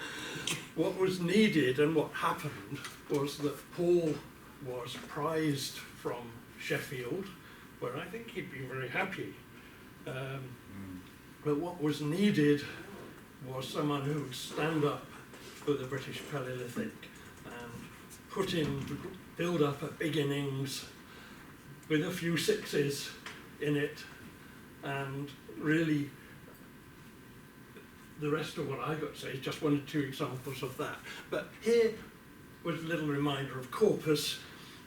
What was needed and what happened was that Paul was prized from Sheffield, where I think he'd been very happy. But what was needed was someone who would stand up for the British Paleolithic and build up a big innings with a few sixes in it, and really the rest of what I got to say is just 1 or 2 examples of that. But here was a little reminder of Corpus,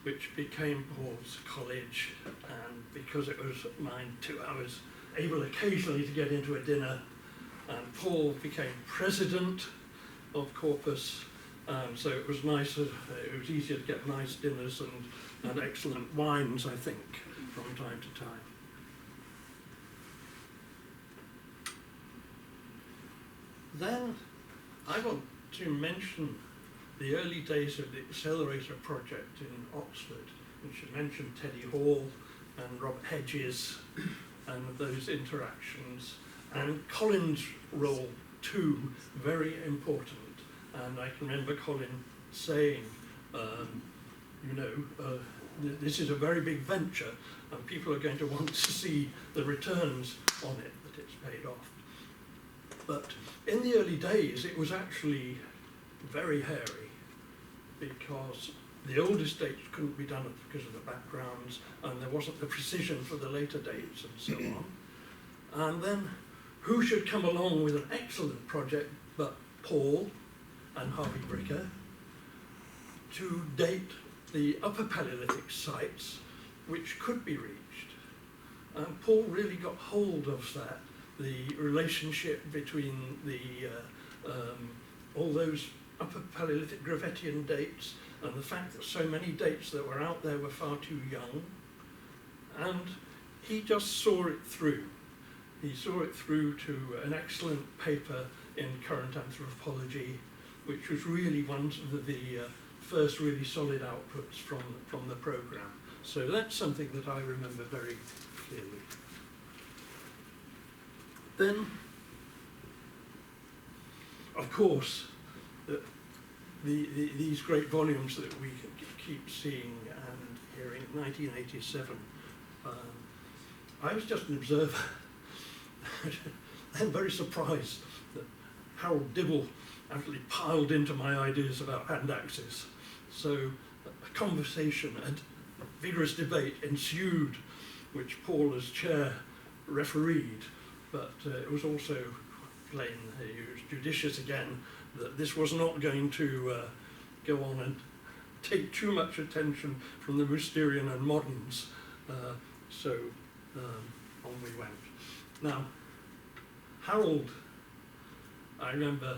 which became Paul's college, and because it was mine too, I was able occasionally to get into a dinner, and Paul became president of Corpus, so it was nice, it was easier to get nice dinners and excellent wines, I think, from time to time. Then I want to mention the early days of the Accelerator project in Oxford, and should mention Teddy Hall and Robert Hedges and those interactions, and Colin's role too, very important. And I can remember Colin saying, this is a very big venture, and people are going to want to see the returns on it, that it's paid off. But in the early days, it was actually very hairy, because the oldest dates couldn't be done because of the backgrounds, and there wasn't the precision for the later dates and so on. And then who should come along with an excellent project but Paul and Harvey Bricker to date the Upper Paleolithic sites which could be reached. And Paul really got hold of that, the relationship between the all those Upper Paleolithic Gravettian dates and the fact that so many dates that were out there were far too young. And he just saw it through. He saw it through to an excellent paper in Current Anthropology, which was really one of the first really solid outputs from the programme. So that's something that I remember very clearly. Then, of course, these great volumes that we keep seeing and hearing, 1987, I was just an observer. I'm very surprised that Harold Dibble actually piled into my ideas about hand axes. So a conversation and vigorous debate ensued, which Paul as chair refereed, but it was also plain, he was judicious again, that this was not going to go on and take too much attention from the Mousterian and moderns, so on we went. Now, Harold, I remember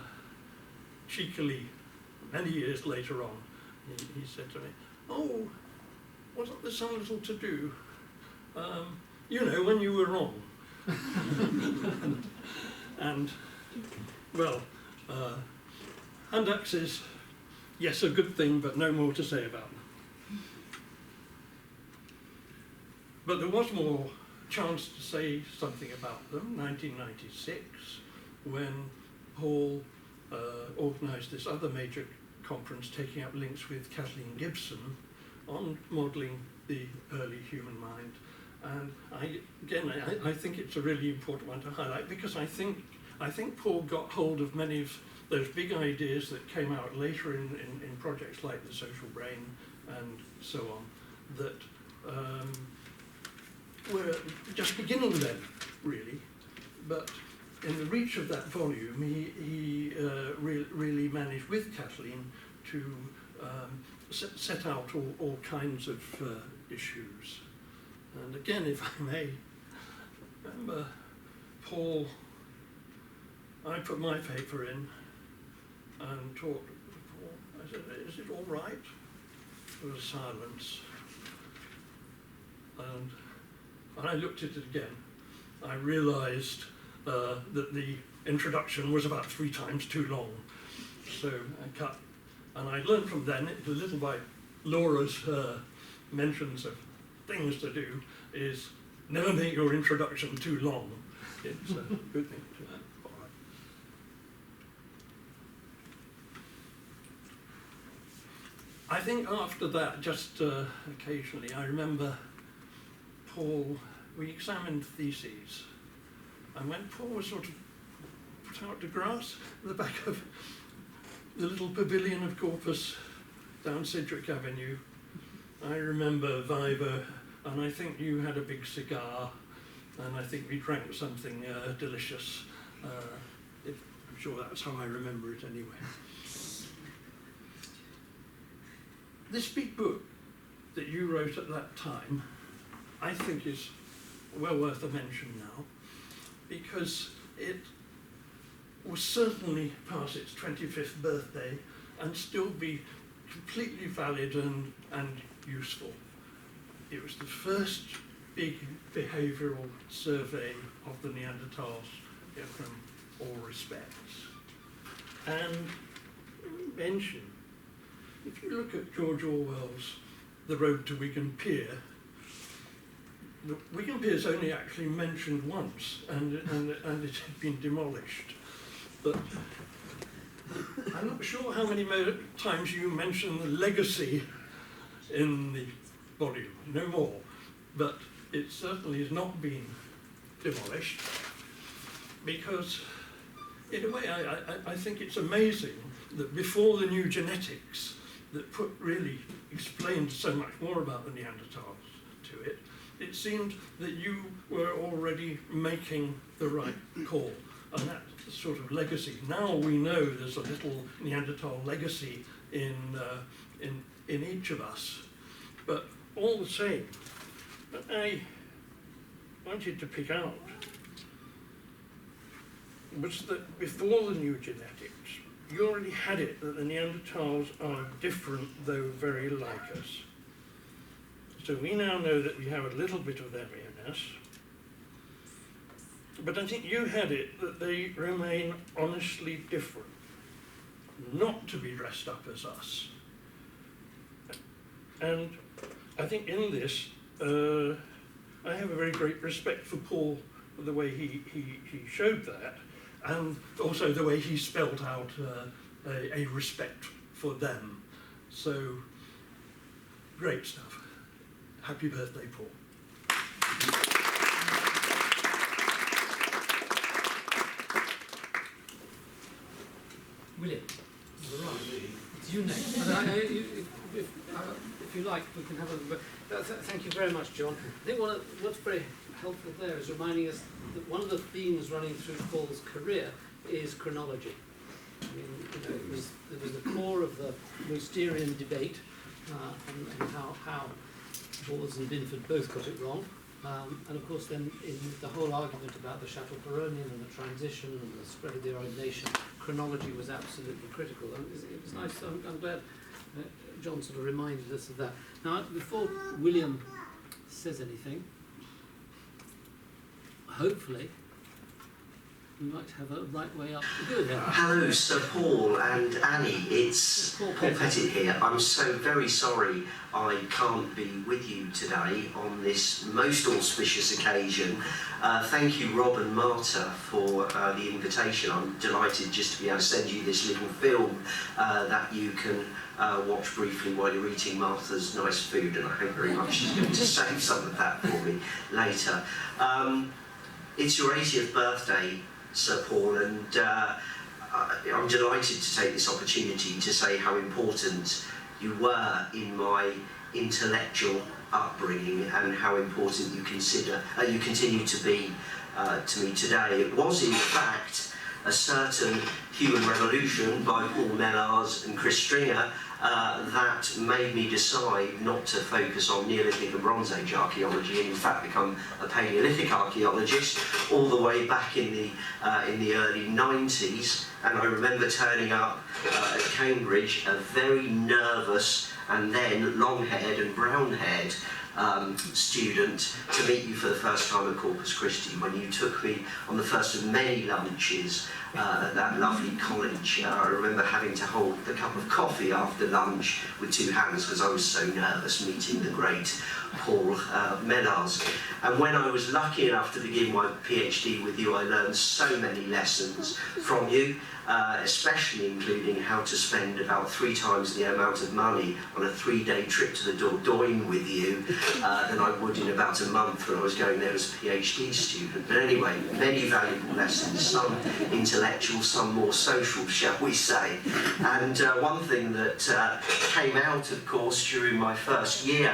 cheekily, many years later on, he said to me, "Oh, wasn't there some little to do? You know, when you were wrong." and well, hand axes, yes, a good thing, but no more to say about them. But there was more chance to say something about them, 1996, when Paul organised this other major conference taking up links with Kathleen Gibson on modelling the early human mind. And I think it's a really important one to highlight, because I think Paul got hold of many of those big ideas that came out later in projects like the social brain and so on, that were just beginning then, really. But in the reach of that volume, he really managed with Kathleen to set out all kinds of issues. And again, if I may, remember Paul, I put my paper in and talked to Paul. I said, "Is it all right?" There was silence. And when I looked at it again, I realised that the introduction was about 3 times too long. So I cut. And I learned from then, a little by Laura's mentions of things to do, is never make your introduction too long. It's a good thing to follow. I think after that, just occasionally, I remember Paul, we examined theses, and when Paul was sort of put out to grass at the back of the little pavilion of Corpus down Sidgwick Avenue, I remember Viva, and I think you had a big cigar, and I think we drank something delicious. I'm sure that's how I remember it anyway. This big book that you wrote at that time, I think is well worth a mention now, because it will certainly pass its 25th birthday and still be completely valid and useful. It was the first big behavioural survey of the Neanderthals in all respects. And mention, if you look at George Orwell's The Road to Wigan Pier, the Wigan Pier's only actually mentioned once, and it had been demolished. But I'm not sure how many times you mention the legacy in the volume, no more. But it certainly has not been demolished, because in a way I think it's amazing that before the new genetics, that really explained so much more about the Neanderthals to it, it seemed that you were already making the right call, and that sort of legacy. Now we know there's a little Neanderthal legacy in each of us, but all the same, I wanted to pick out was that before the new genetics, you already had it that the Neanderthals are different, though very like us. So we now know that we have a little bit of them in us, but I think you had it that they remain honestly different, not to be dressed up as us. And I think in this, I have a very great respect for Paul, for the way he showed that, and also the way he spelled out a respect for them. So, great stuff. Happy birthday, Paul. William, you're right. It's you next. If you like, we can have a... Thank you very much, John. I think what's very helpful there is reminding us that one of the themes running through Paul's career is chronology. I mean, you know, it was the core of the Mousterian debate, and how Bors and Binford both got it wrong. And of course then in the whole argument about the Chateauperonian and the transition and the spread of the Arab nation, chronology was absolutely critical. And it was nice, I'm glad John sort of reminded us of that. Now, before William says anything, hopefully we might have a right way up to do it. Hello, Sir Paul and Annie. It's Paul Pettit here. I'm so very sorry I can't be with you today on this most auspicious occasion. Thank you, Rob and Marta, for the invitation. I'm delighted just to be able to send you this little film that you can watch briefly while you're eating Martha's nice food, and I hope very much she's going to save some of that for me later. It's your 80th birthday, Sir Paul, and I'm delighted to take this opportunity to say how important you were in my intellectual upbringing and how important you continue to be to me today. It was in fact a certain human revolution by Paul Mellars and Chris Stringer that made me decide not to focus on Neolithic and Bronze Age archaeology and in fact become a Paleolithic archaeologist all the way back in the early 90s. And I remember turning up at Cambridge, a very nervous and then long-haired and brown-haired student, to meet you for the first time at Corpus Christi, when you took me on the first of many lunches at that lovely college. I remember having to hold the cup of coffee after lunch with two hands because I was so nervous meeting the great Paul Mellars. And when I was lucky enough to begin my PhD with you, I learned so many lessons from you, especially including how to spend about 3 times the amount of money on a 3-day trip to the Dordogne with you than I would in about a month when I was going there as a PhD student. But anyway, many valuable lessons, some intellectual, some more social, shall we say. And one thing that came out, of course, during my first year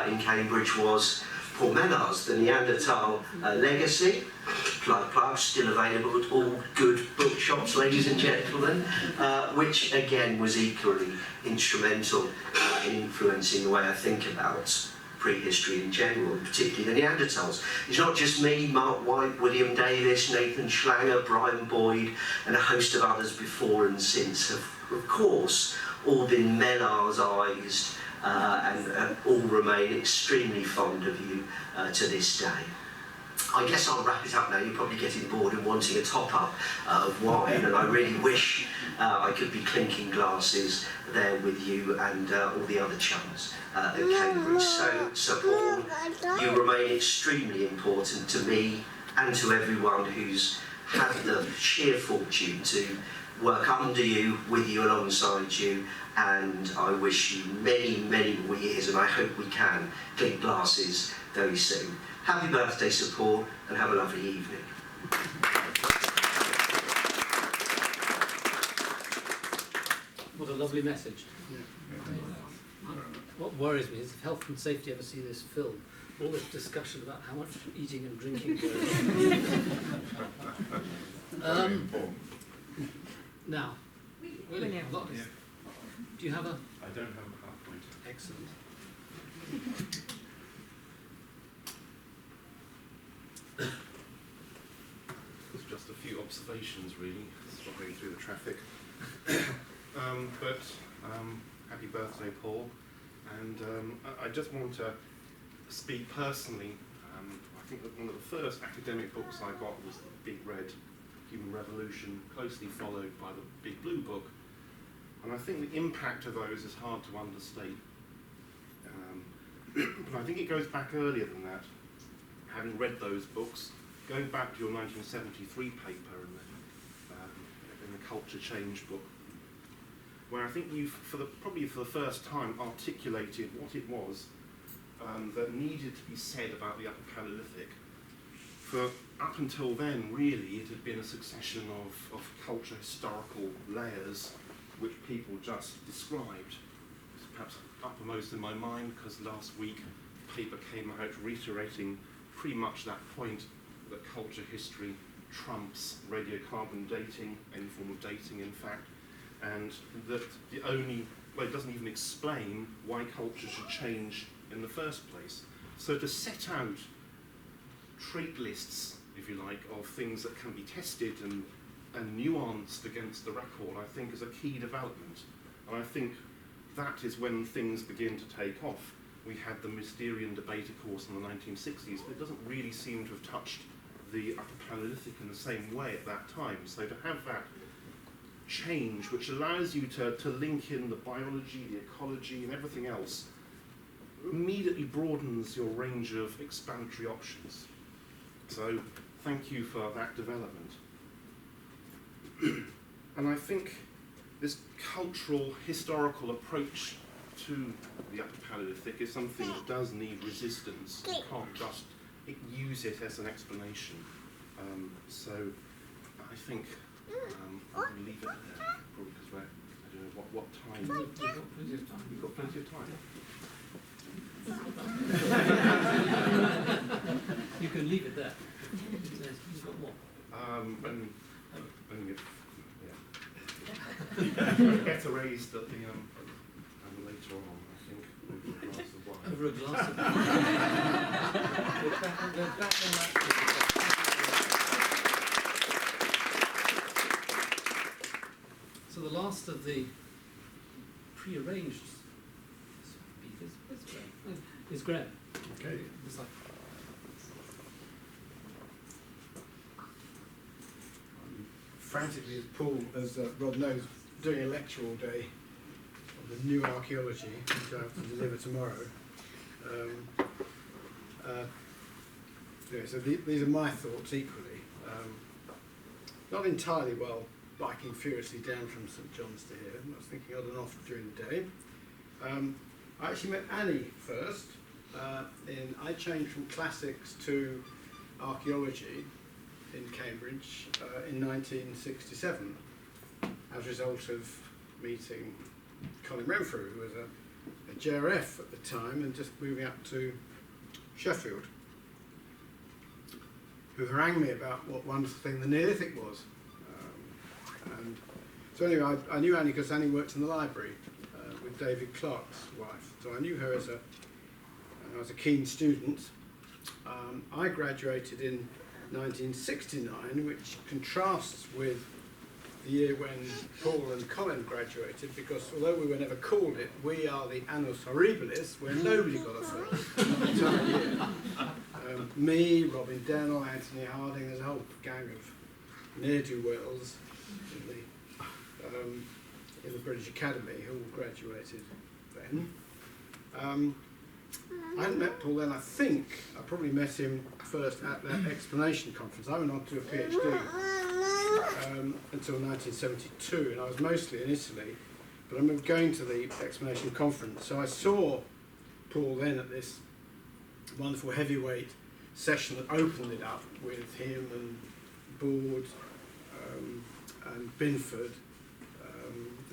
in Cambridge was Paul Mellars, the Neanderthal Legacy. Plug, still available at all good bookshops, ladies and gentlemen, which again was equally instrumental in influencing the way I think about prehistory in general, particularly the Neanderthals. It's not just me, Mark White, William Davis, Nathan Schlanger, Brian Boyd, and a host of others before and since have, of course, all been Mellars-ized and all remain extremely fond of you to this day. I guess I'll wrap it up now. You're probably getting bored and wanting a top-up of wine, and I really wish I could be clinking glasses there with you and all the other chums at Cambridge. So Paul, you remain extremely important to me and to everyone who's had the sheer fortune to work under you, with you, alongside you, and I wish you many, many more years, and I hope we can clink glasses very soon. Happy birthday, Sir Paul, and have a lovely evening. What a lovely message. What worries me is if health and safety ever see this film, all this discussion about how much eating and drinking goes on. Now, Willie, do you have a... I don't have a PowerPoint. Excellent. It's just a few observations, really, struggling through the traffic. Happy birthday, Paul. And I just want to speak personally. I think that one of the first academic books I got was the Big Red Human Revolution, closely followed by the Big Blue book. And I think the impact of those is hard to understate. But I think it goes back earlier than that. Having read those books, going back to your 1973 paper in the Culture Change book, where I think you've, probably for the first time, articulated what it was that needed to be said about the Upper Paleolithic. For up until then, really, it had been a succession of culture historical layers which people just described. It's perhaps uppermost in my mind because last week a paper came out reiterating pretty much that point, that culture history trumps radiocarbon dating, any form of dating in fact, and that it doesn't even explain why culture should change in the first place. So to set out trait lists, if you like, of things that can be tested and nuanced against the record, I think is a key development. And I think that is when things begin to take off. We had the Mysterian debate, of course, in the 1960s, but it doesn't really seem to have touched the Upper Paleolithic in the same way at that time. So to have that change, which allows you to link in the biology, the ecology, and everything else, immediately broadens your range of explanatory options. So thank you for that development. And I think this cultural, historical approach to the Upper Paleolithic is something that does need resistance. You can't just use it as an explanation. So I think I'm going to leave it there, probably because I don't know what time. We've got plenty of time. We've got plenty of time. You can leave it there. You've got what? Better raised at the later on, I think, over a glass of wine. Over a glass of So the last of the pre-arranged speakers is Graham. Okay. Frantically, as Paul, as Rod knows, doing a lecture all day on the new archaeology, which I have to deliver tomorrow. So these are my thoughts equally. Not entirely well biking furiously down from St John's to here. I was thinking on and off during the day. I actually met Annie first. I changed from classics to archaeology in Cambridge in 1967 as a result of meeting Colin Renfrew, who was a JRF at the time and just moving up to Sheffield, who harangued me about what wonderful thing the Neolithic was. And so anyway, I knew Annie because Annie worked in the library with David Clark's wife, so I knew her as a keen student. I graduated in 1969, which contrasts with the year when Paul and Colin graduated, because although we were never called it, we are the annus horribilis, where nobody got a first the entire year. Me, Robin Dennell, Anthony Harding, there's a whole gang of ne'er-do-wells in the British Academy who all graduated then. I hadn't met Paul then. I think I probably met him first at that explanation conference. I went on to a PhD until 1972, and I was mostly in Italy, but I remember going to the explanation conference. So I saw Paul then at this wonderful heavyweight session that opened it up with him and Board and Binford.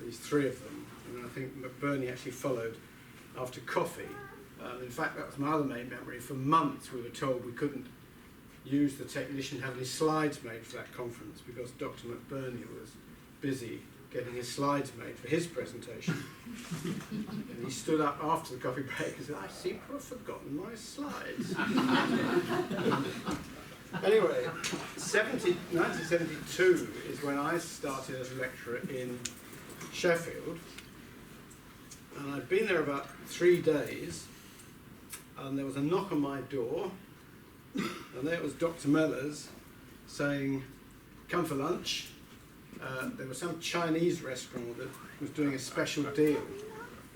these three of them, and I think McBurney actually followed after coffee. In fact, that was my other main memory. For months we were told we couldn't use the technician to have any slides made for that conference because Dr. McBurney was busy getting his slides made for his presentation. And he stood up after the coffee break and said, I seem to have forgotten my slides. Anyway, 1972 is when I started as a lecturer in Sheffield. And I'd been there about 3 days, and there was a knock on my door, and there was Dr. Mellars saying, come for lunch. There was some Chinese restaurant that was doing a special deal,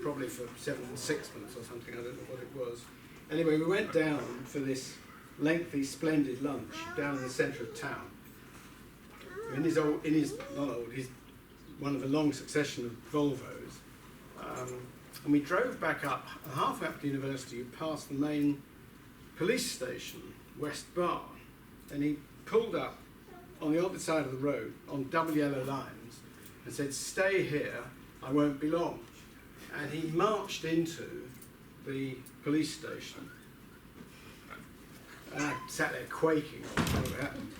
probably for 7 and 6pence or something, I don't know what it was. Anyway, we went down for this lengthy, splendid lunch down in the centre of town. He's one of a long succession of Volvos. And we drove back up, halfway up to the university, past the main police station, West Bar, and he pulled up on the opposite side of the road on double yellow lines and said, stay here, I won't be long. And he marched into the police station. And I sat there quaking.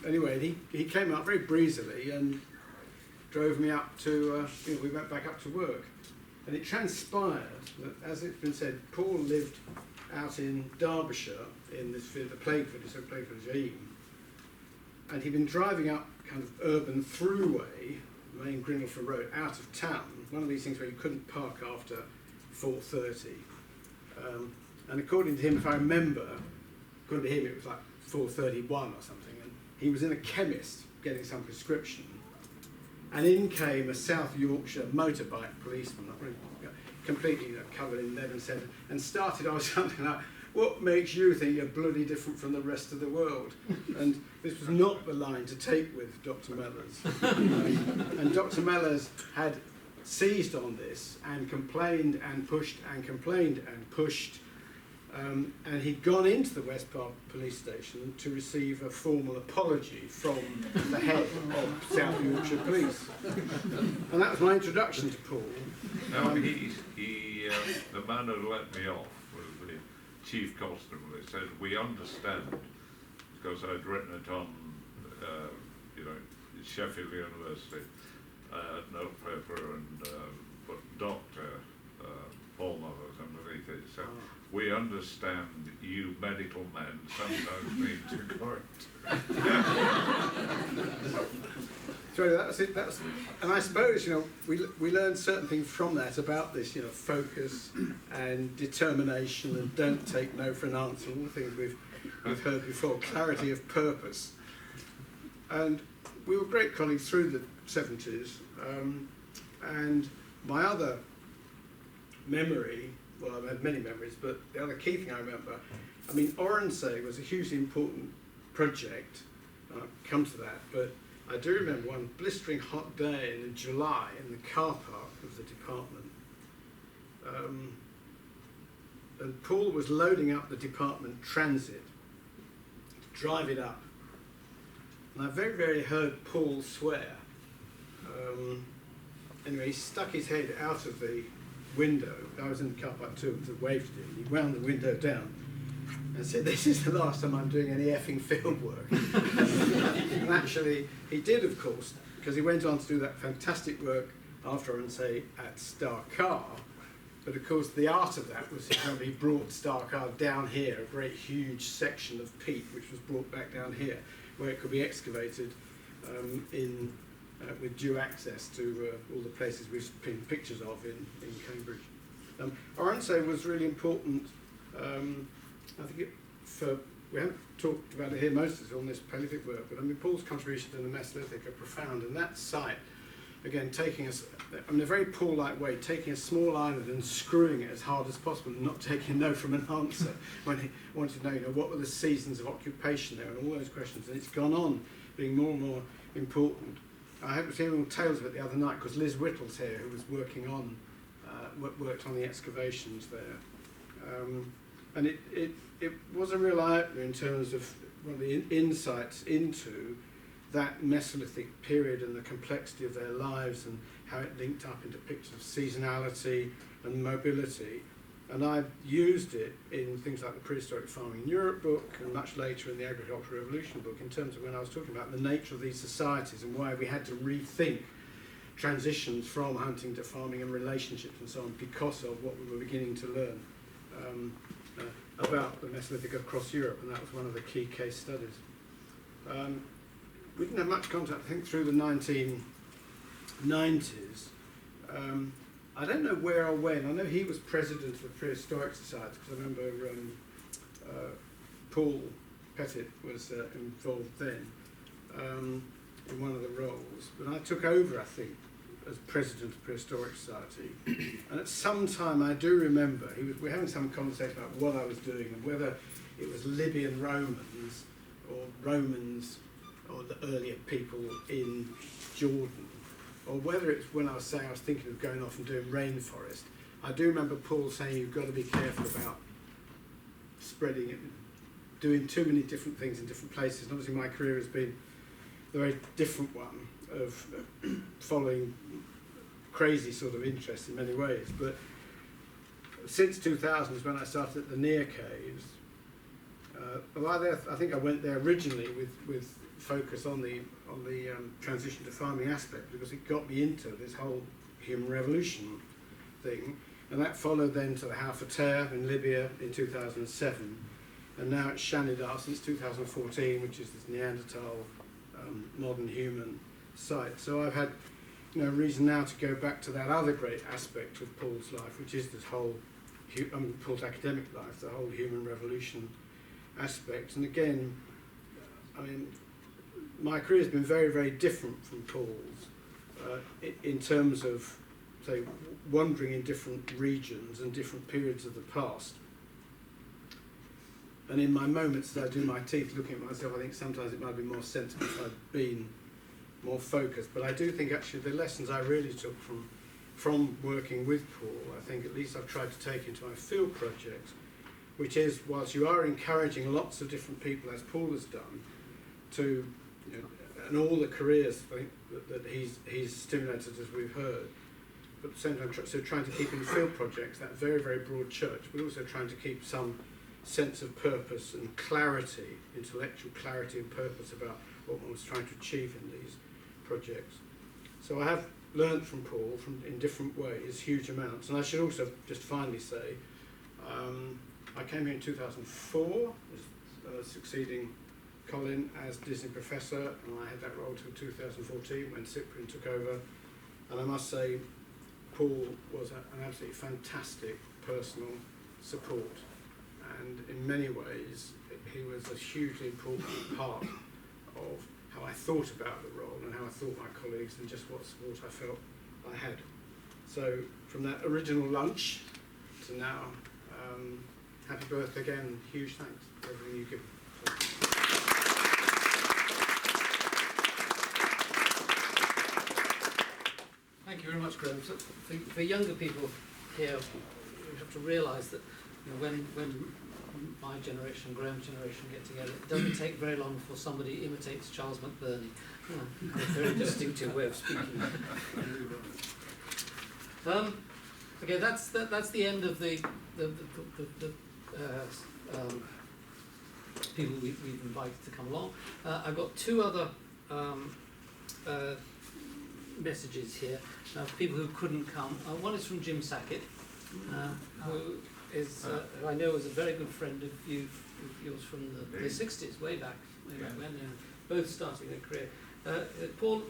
Anyway, he came up very breezily and drove me up to, we went back up to work. And it transpired that, as it's been said, Paul lived out in Derbyshire, in this the plague village, so plague village Aim. And he'd been driving up kind of urban throughway, main Grindelford Road, out of town. One of these things where you couldn't park after 4:30. And according to him, if I remember, according to him, it was like 4:31 or something. And he was in a chemist getting some prescription. And in came a South Yorkshire motorbike policeman, completely covered in lead and sand, and started on something like, what makes you think you're bloody different from the rest of the world? And this was not the line to take with Dr. Mellars. And Dr. Mellars had seized on this and complained and pushed and complained and pushed. And he'd gone into the West Park police station to receive a formal apology from the head of South Yorkshire Police. And that was my introduction to Paul. Now, the man who let me off was the chief constable. He said, we understand, because I'd written it on, Sheffield University, notepaper, and put Dr. Paul Mellars underneath it. So, we understand you medical men sometimes need to correct. So that's it. And I suppose we learned certain things from that about this, focus and determination and don't take no for an answer. All the things we've heard before. Clarity of purpose. And we were great colleagues through the 70s. And my other memory. Well, I've had many memories, but the other key thing I remember, Oronsay was a hugely important project, and I'll come to that, but I do remember one blistering hot day in July in the car park of the department, and Paul was loading up the department transit to drive it up, and I very rarely heard Paul swear. Anyway, he stuck his head out of the window. I was in the car park too, so waved at him. He wound the window down and said, this is the last time I'm doing any effing field work. And actually, he did, of course, because he went on to do that fantastic work after, I would say, at Star Car. But of course, the art of that was he brought Star Car down here, a great huge section of peat, which was brought back down here, where it could be excavated with due access to all the places we've seen pictures of in Cambridge. Oronsay was really important. I think we haven't talked about it here most of it on this Paleolithic work, but Paul's contribution to the Mesolithic are profound. And that site, again, taking us, in a very Paul-like way, taking a small island and screwing it as hard as possible, and not taking no from an answer when he wanted to know, what were the seasons of occupation there, and all those questions. And it's gone on being more and more important. I was hearing tales of it the other night because Liz Whittle's here, who was worked on the excavations there, and it was a real eye-opener in terms of one of the insights into that Mesolithic period and the complexity of their lives and how it linked up into pictures of seasonality and mobility. And I've used it in things like the Prehistoric Farming in Europe book and much later in the Agricultural Revolution book in terms of when I was talking about the nature of these societies and why we had to rethink transitions from hunting to farming and relationships and so on because of what we were beginning to learn about the Mesolithic across Europe, and that was one of the key case studies. We didn't have much contact, I think, through the 1990s. I don't know where or when. I know he was president of the Prehistoric Society because I remember Paul Pettit was involved then in one of the roles. But I took over, I think, as president of the Prehistoric Society. And at some time, I do remember, we were having some conversation about what I was doing and whether it was Libyan Romans or the earlier people in Jordan, or whether it's when I was saying I was thinking of going off and doing rainforest. I do remember Paul saying you've got to be careful about spreading it, doing too many different things in different places. And obviously my career has been a very different one of following crazy sort of interests in many ways. But since 2000 is when I started at the Near Caves. I think I went there originally with focus on the transition to farming aspect because it got me into this whole human revolution thing, and that followed then to the Halfater in Libya in 2007, and now it's Shanidar since 2014, which is this Neanderthal modern human site. So I've had reason now to go back to that other great aspect of Paul's life, which is this whole Paul's academic life, the whole human revolution aspect. And again, I mean, my career has been very, very different from Paul's in terms of, say, wandering in different regions and different periods of the past. And in my moments that I do my teeth looking at myself, I think sometimes it might be more sensible if I'd been more focused. But I do think actually the lessons I really took from working with Paul, I think at least I've tried to take into my field project, which is, whilst you are encouraging lots of different people, as Paul has done, to, and all the careers I think, that he's stimulated, as we've heard, but at the same time, so trying to keep in field projects that very, very broad church, but also trying to keep some sense of purpose and clarity, intellectual clarity and purpose about what one was trying to achieve in these projects. So I have learned from Paul in different ways, huge amounts. And I should also just finally say, I came here in 2004, succeeding Colin as Disney Professor, and I had that role till 2014 when Cyprian took over. And I must say, Paul was an absolutely fantastic personal support. And in many ways, he was a hugely important part of how I thought about the role and how I thought my colleagues and just what support I felt I had. So from that original lunch to now, happy birthday again, huge thanks for everything you've given. Thank you very much, Graham. So for younger people here, we have to realise that when my generation, Graham's generation get together, it doesn't take very long before somebody imitates Charles McBurney. A very distinctive way of speaking. Okay, that's the end of the people we've invited to come along. I've got two other messages here of people who couldn't come. One is from Jim Sackett, who is who I know is a very good friend of yours from the 60s, way back when, both starting their career. Paul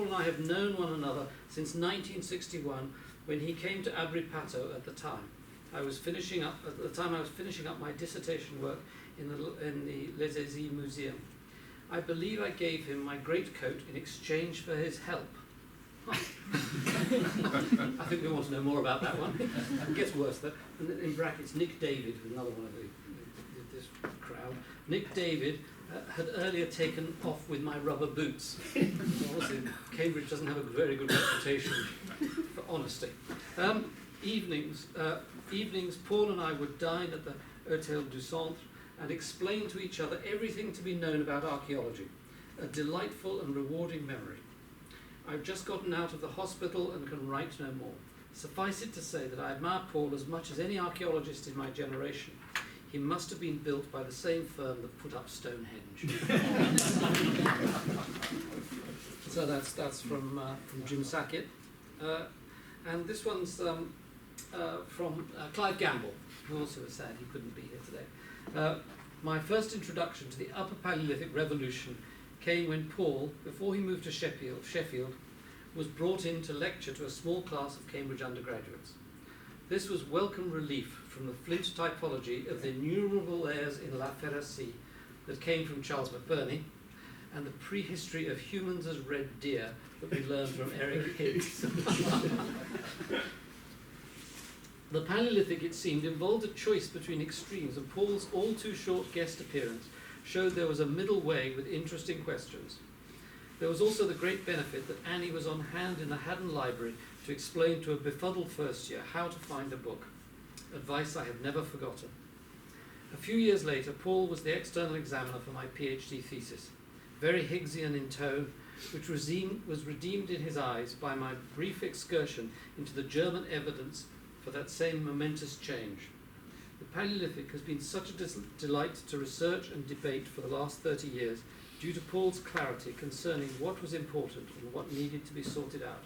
and I have known one another since 1961, when he came to Abri Pato at the time. I was finishing up my dissertation work in the Les Aisies Museum. I believe I gave him my greatcoat in exchange for his help. I think we want to know more about that one. It gets worse. And in brackets, Nick David, another one of this crowd. Nick David had earlier taken off with my rubber boots. Obviously, Cambridge doesn't have a very good reputation for honesty. Evenings, Paul and I would dine at the Hôtel du Centre and explain to each other everything to be known about archaeology. a delightful and rewarding memory. I've just gotten out of the hospital and can write no more. Suffice it to say that I admire Paul as much as any archaeologist in my generation. He must have been built by the same firm that put up Stonehenge. So that's from Jim Sackett. And this one's from Clive Gamble, who also was sad he couldn't be here today. My first introduction to the Upper Paleolithic Revolution came when Paul, before he moved to Sheffield, was brought in to lecture to a small class of Cambridge undergraduates. This was welcome relief from the flint typology of the innumerable layers in La Ferracie that came from Charles McBurney, and the prehistory of humans as red deer that we learned from Eric Higgs. The Paleolithic, it seemed, involved a choice between extremes, and Paul's all-too-short guest appearance showed there was a middle way with interesting questions. There was also the great benefit that Annie was on hand in the Haddon Library to explain to a befuddled first year how to find a book, advice I have never forgotten. A few years later, Paul was the external examiner for my PhD thesis, very Higgsian in tone, which was redeemed in his eyes by my brief excursion into the German evidence for that same momentous change. The Paleolithic has been such a delight to research and debate for the last 30 years due to Paul's clarity concerning what was important and what needed to be sorted out.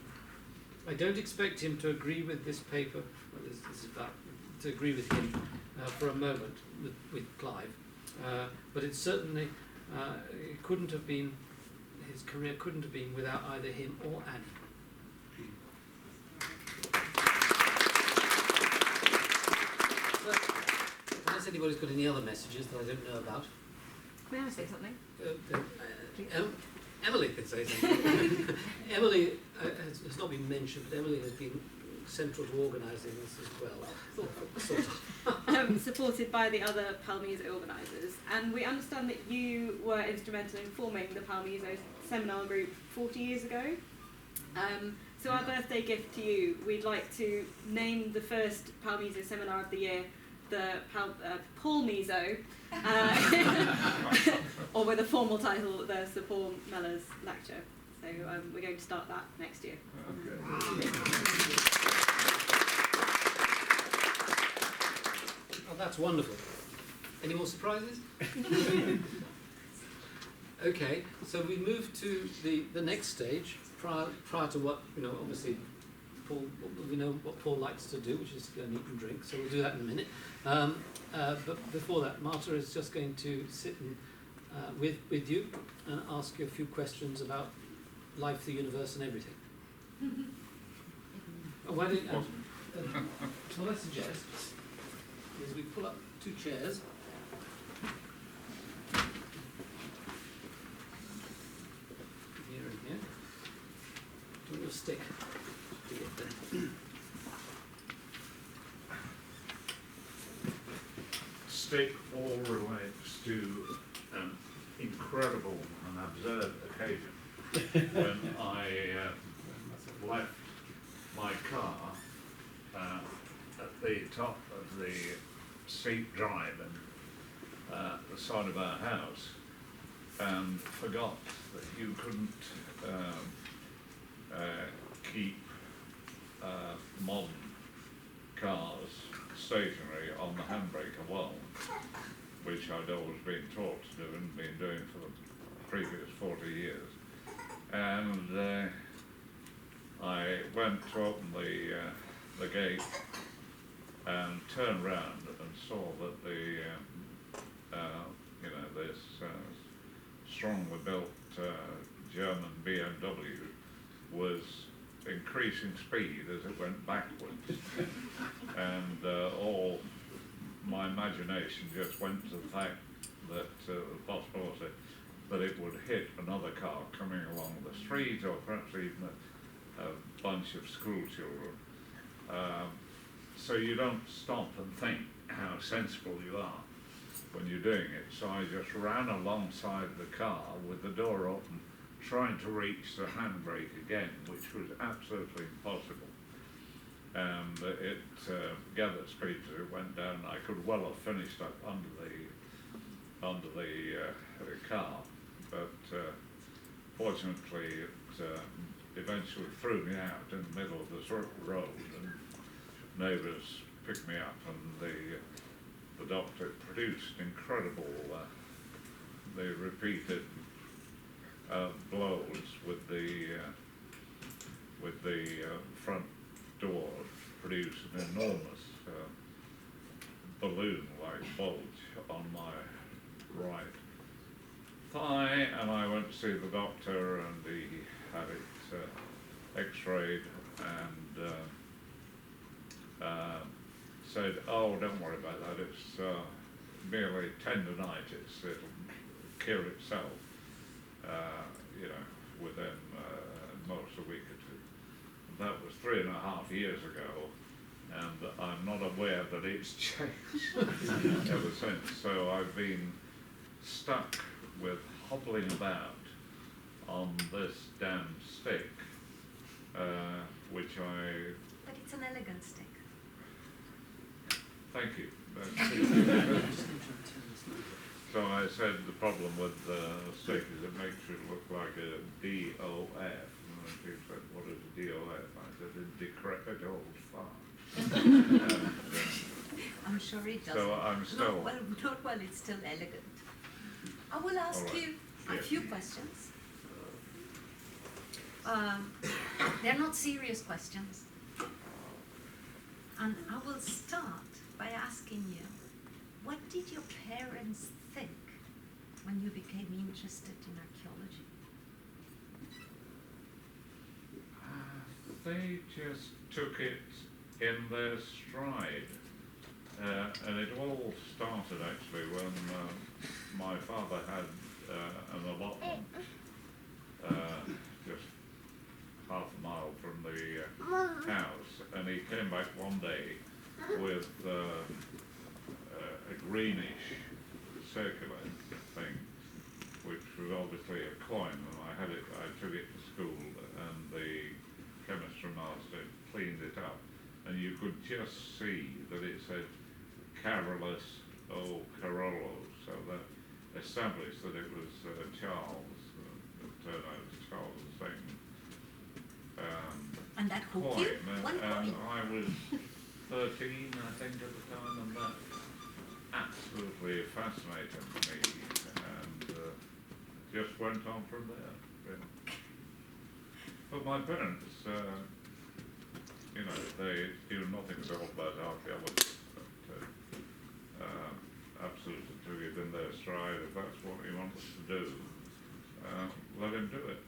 I don't expect him to agree with this paper, this is about, to agree with him for a moment with Clive, but it certainly it couldn't have been, his career couldn't have been without either him or Annie. Unless anybody's got any other messages that I don't know about. May I say something? Emily could say something. Emily has not been mentioned, but Emily has been central to organising this as well. Sort of. Supported by the other Palmiso organisers. And we understand that you were instrumental in forming the Palmiso seminar group 40 years ago. So our birthday gift to you, we'd like to name the first Palmiso seminar of the year the Paul Miso, or with a formal title, the Sir Paul Mellars Lecture. So we're going to start that next year. Oh, that's wonderful. Any more surprises? Okay, so we move to the next stage, prior to what, obviously, Paul, we know what Paul likes to do, which is to go and eat and drink, so we'll do that in a minute. But before that, Marta is just going to sit with you and ask you a few questions about life, the universe, and everything. Why don't what I suggest is we pull up 2 chairs. Here and here. Do your stick. Stick all relates to an incredible and absurd occasion when I left my car at the top of the steep drive at the side of our house and forgot that you couldn't keep modern cars stationary on the handbrake alone, which I'd always been taught to do and been doing for the previous 40 years. And I went to open the gate and turned round and saw that this strongly built German BMW was increasing speed as it went backwards, and all my imagination just went to the fact that the possibility that it would hit another car coming along the street, or perhaps even a bunch of school children. So you don't stop and think how sensible you are when you're doing it. So I just ran alongside the car with the door open, trying to reach the handbrake again, which was absolutely impossible. And it gathered speed as it went down. I could well have finished up under the car, but fortunately it eventually threw me out in the middle of this road, and neighbours picked me up, and the doctor produced incredible, they repeated blows with the front door, produced an enormous balloon-like bulge on my right thigh, and I went to see the doctor, and he had it x-rayed and said, "Oh, don't worry about that, it's merely tendinitis, it'll cure itself, you know, within most a week or two." That was 3.5 years ago, and I'm not aware that it's changed ever since. So I've been stuck with hobbling about on this damn stick, which I... But it's an elegant stick. Thank you. So I said the problem with the stick is it makes it look like a DOF. And she said, "What is a DOF?" I said, "A decrepit old farm." I'm sure it does. So I'm still... Not well, it's still elegant. I will ask you a few questions. They're not serious questions. And I will start by asking you, what did your parents think when you became interested in archaeology? They just took it in their stride. And it all started actually when my father had an allotment just half a mile from the house, and he came back one day with a greenish circular thing, which was obviously a coin, and I took it to school, and the chemistry master cleaned it up, and you could just see that it said Carolus O Carolo, so that established that it was Charles, it turned out it was Charles II. And that hooked coin, you? One and coin? I was 13, I think, at the time, and that absolutely fascinated me, and just went on from there. Yeah. But my parents, you know, they knew nothing at all about archaeology, but absolutely took it in their stride. If that's what he wants to do, let him do it.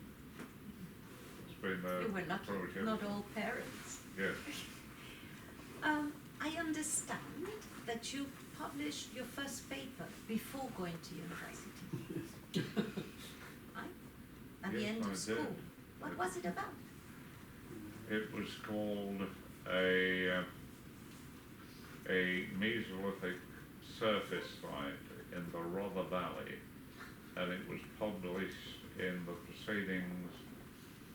It's been their You were lucky, not all parents. Yes. I understand that you published your first paper before going to university. Right? At the Yes, end I of school. did. What was it about? It was called a Mesolithic surface site in the Rother Valley, and it was published in the Proceedings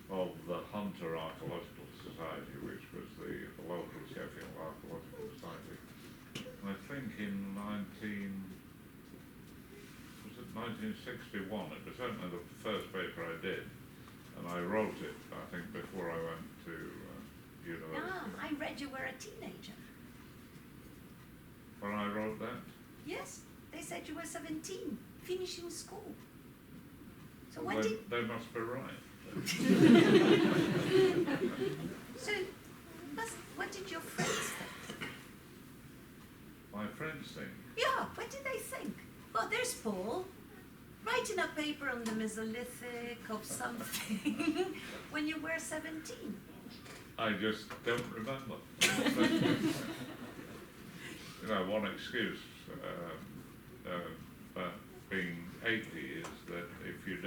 of the Hunter Archaeological Society, which was the local Sheffield Archaeological Society. And I think in 1961, it was certainly the first paper I did, and I wrote it, I think, before I went to university. I read you were a teenager. When I wrote that? Yes, they said you were 17, finishing school. So Well, when did... they must be right. So, what did your friends think? My friends think. Yeah, what did they think? Well, there's Paul, writing a paper on the Mesolithic of something when you were 17. I just don't remember. You know, one excuse about being 80 is that if your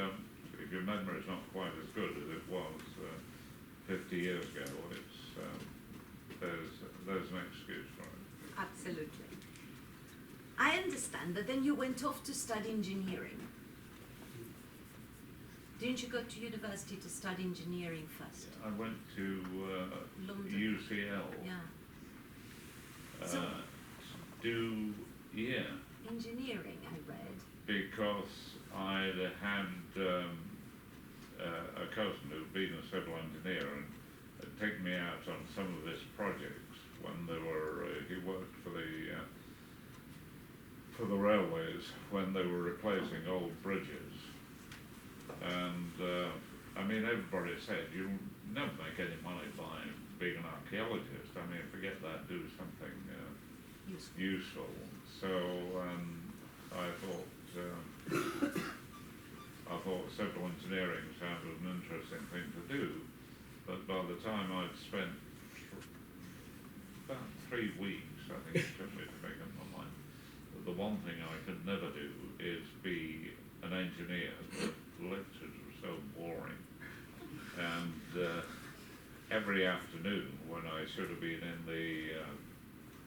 memory is not quite as good as it was 50 years ago, it's there's an excuse for it. Absolutely. I understand that then you went off to study engineering. Didn't you go to university to study engineering first? I went to London. UCL. Yeah. So, engineering, I read. Because I'd had a cousin who'd been a civil engineer and had taken me out on some of his projects when they were, he worked for the railways when they were replacing old bridges. And I mean, everybody said you'll never make any money by being an archaeologist. I mean, forget that, do something useful. So I thought civil engineering sounded an interesting thing to do, but by the time I'd spent about 3 weeks, I think it took me to make up my mind, that the one thing I could never do is be an engineer. The lectures were so boring, and every afternoon when I should have been in the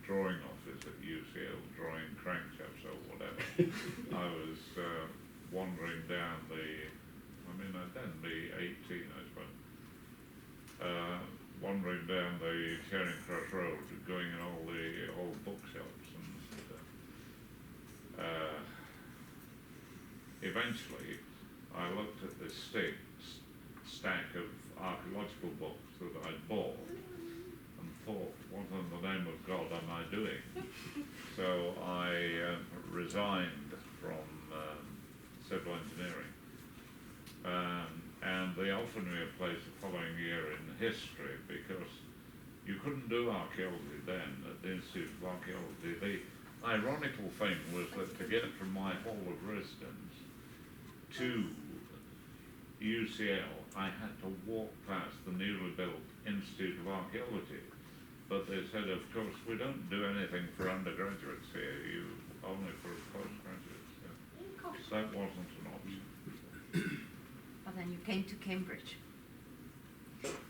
drawing office at UCL drawing crankshafts or whatever, I was wandering down I'd then be 18, I suppose, wandering down the Charing Cross Road, going in all the old bookshops, and eventually I looked at this stack of archaeological books that I'd bought and thought, what in the name of God am I doing? So I resigned from civil engineering, and they offered me a place the following year in history, because you couldn't do archaeology then at the Institute of Archaeology. The ironical thing was that to get from my hall of residence to UCL, I had to walk past the newly built Institute of Archaeology. But they said, of course, we don't do anything for undergraduates here, only for postgraduates. Yeah. That wasn't an option. But then you came to Cambridge.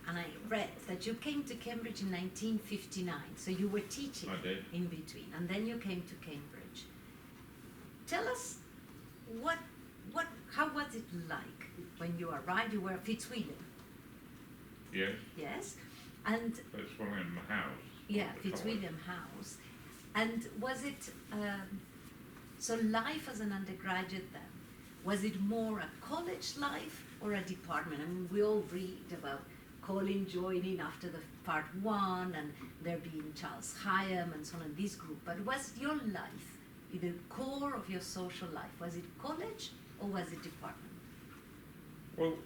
And I read that you came to Cambridge in 1959, so you were teaching in between, and then you came to Cambridge. Tell us, how was it like when you arrived? You were at Fitzwilliam. Yes. Yes, and Fitzwilliam House. Yeah, Fitzwilliam House. And was it so life as an undergraduate then? Was it more a college life or a department? I mean, we all read about Colin joining after the part 1 and there being Charles Hyam and so on in this group. But was your life, the core of your social life, was it college or was it department? Well,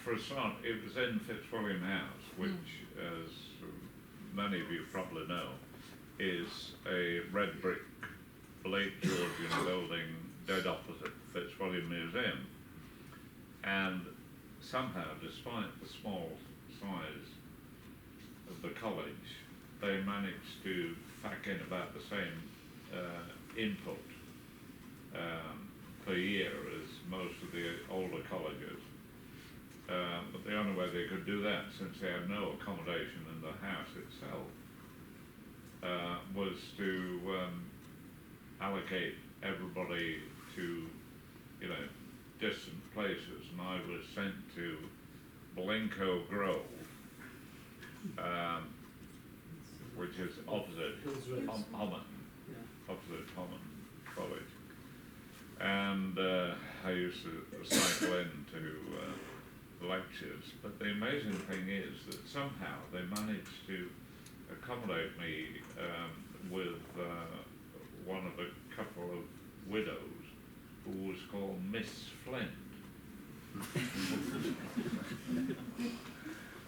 for a start, it was in Fitzwilliam House, which, as many of you probably know, is a red brick, late Georgian building dead opposite Fitzwilliam Museum. And somehow, despite the small size of the college, they managed to pack in about the same input per year as most of the older colleges. But the only way they could do that, since they had no accommodation in the house itself, was to allocate everybody to, distant places. And I was sent to Blencoe Grove, which is opposite Holman College. And I used to cycle into lectures, but the amazing thing is that somehow they managed to accommodate me with one of a couple of widows who was called Miss Flint.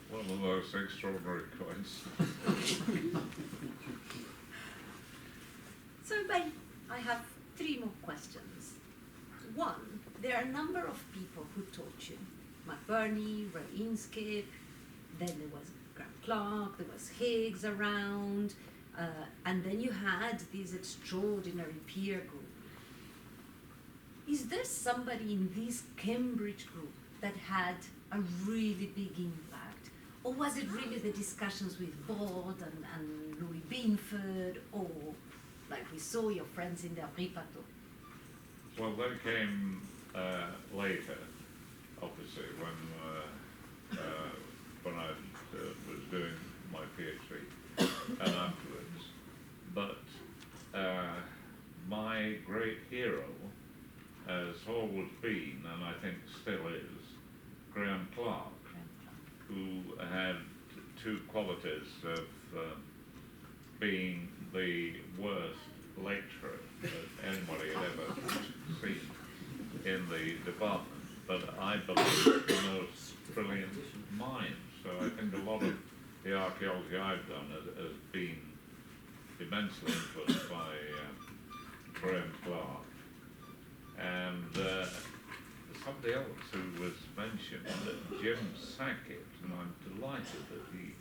One of the most extraordinary coincidences. So I have 3 more questions. One, there are a number of people who taught you. McBurney, Ray Inskip, then there was Graham Clark, there was Higgs around, and then you had this extraordinary peer group. Is there somebody in this Cambridge group that had a really big impact? Or was it really the discussions with Bod and Louis Binford, or like we saw your friends in the Ripato? Well, they came later, obviously, when I was doing my PhD and afterwards. But my great hero has always been, and I think still is, Graham Clark, who had two qualities of being the worst lecturer that anybody had ever seen in the department, but I believe the most brilliant mind. So I think a lot of the archaeology I've done has been immensely influenced by Graham Clark. And somebody else who was mentioned, Jim Sackett, and I'm delighted that he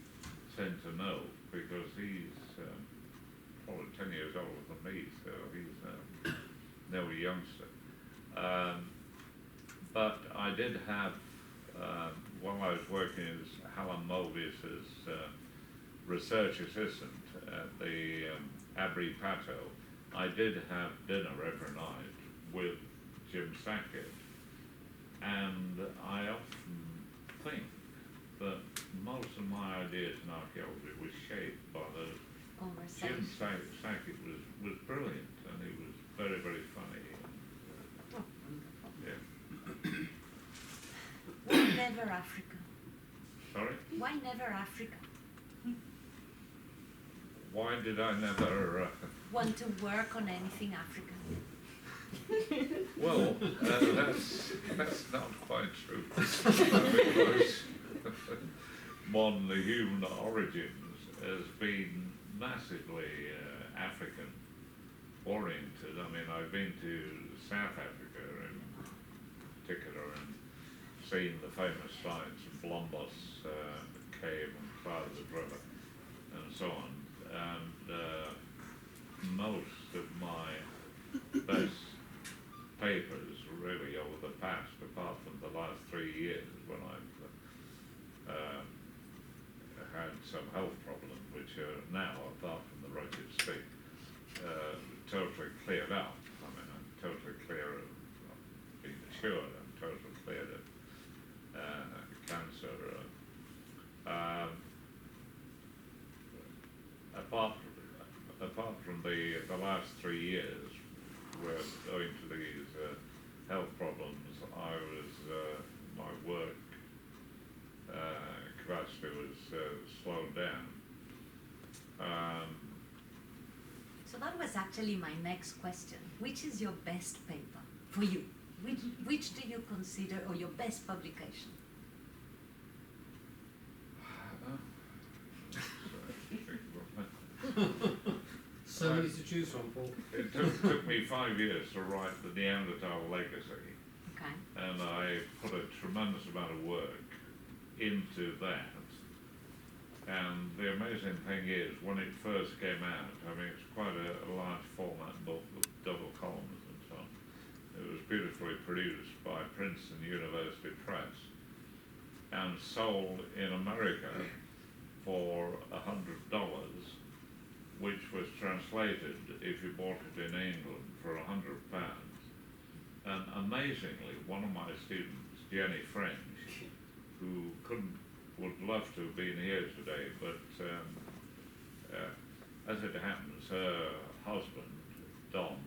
sent a note, because he's probably 10 years older than me, so he's no youngster. But I did have, while I was working as Helen Mulvius' research assistant at the Abbey Plateau, I did have dinner every night with Jim Sackett, and I often think that most of my ideas in archaeology were shaped by the Jim Sackett was brilliant, and he was very, very funny. Oh, Yeah. Why never Africa? Sorry? Why never Africa? Why did I never... Want to work on anything African? Well, that's not quite true. Because one, the human origins has been massively African oriented. I mean, I've been to South Africa in particular and seen the famous sites of Blombos Cave and Father's River and so on. And most of my best papers really over the past, apart from the last 3 years when I've had some health problems, which are now, apart from the rocket speak, totally cleared up. I mean, I'm totally clear of being assured, I'm totally clear of cancer. Apart from the last 3 years, where owing to these health problems, I was my work capacity was slowed down. So that was actually my next question. Which is your best paper for you? Which do you consider, or your best publication? So many to choose from, Paul. It took me 5 years to write the Neanderthal Legacy. Okay. And I put a tremendous amount of work into that. And the amazing thing is, when it first came out, I mean, it's quite a large format book with double columns and so on. It was beautifully produced by Princeton University Press and sold in America for $100, which was translated, if you bought it in England, for £100. And amazingly, one of my students, Jenny French, who would love to have been here today, but as it happens, her husband, Don,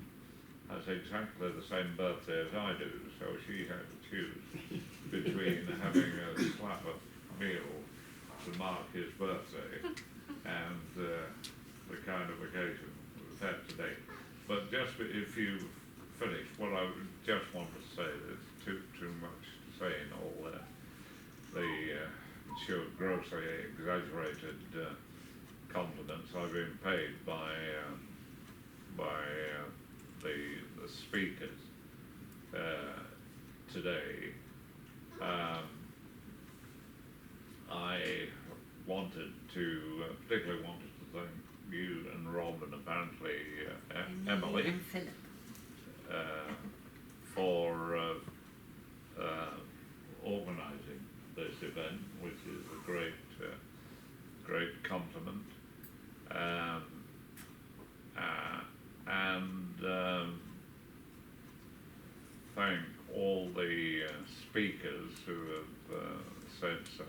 has exactly the same birthday as I do, so she had to choose between having a slap of meal to mark his birthday and the kind of occasion we've had today. But just if you finish, what I just want to say, there's too much to say in all the sure grossly exaggerated compliments I've been paid by the speakers today. I particularly wanted to thank you and Rob and apparently Emily and Philip for organising this event, which is a great compliment. And thank all the speakers who have said such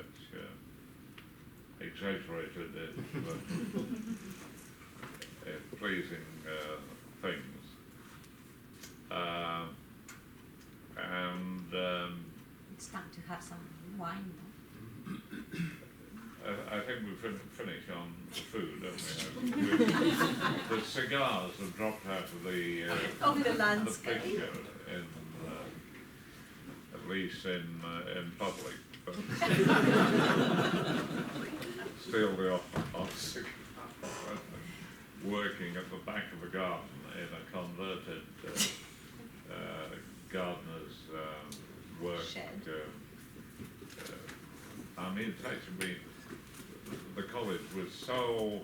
exaggerated pleasing things. have some wine. I think we've finished on the food, don't we? The cigars have dropped out of the landscape. the picture, at least in public. But still the odd cigar working at the back of the garden in a converted gardener's work. I mean, it's actually been, the college was so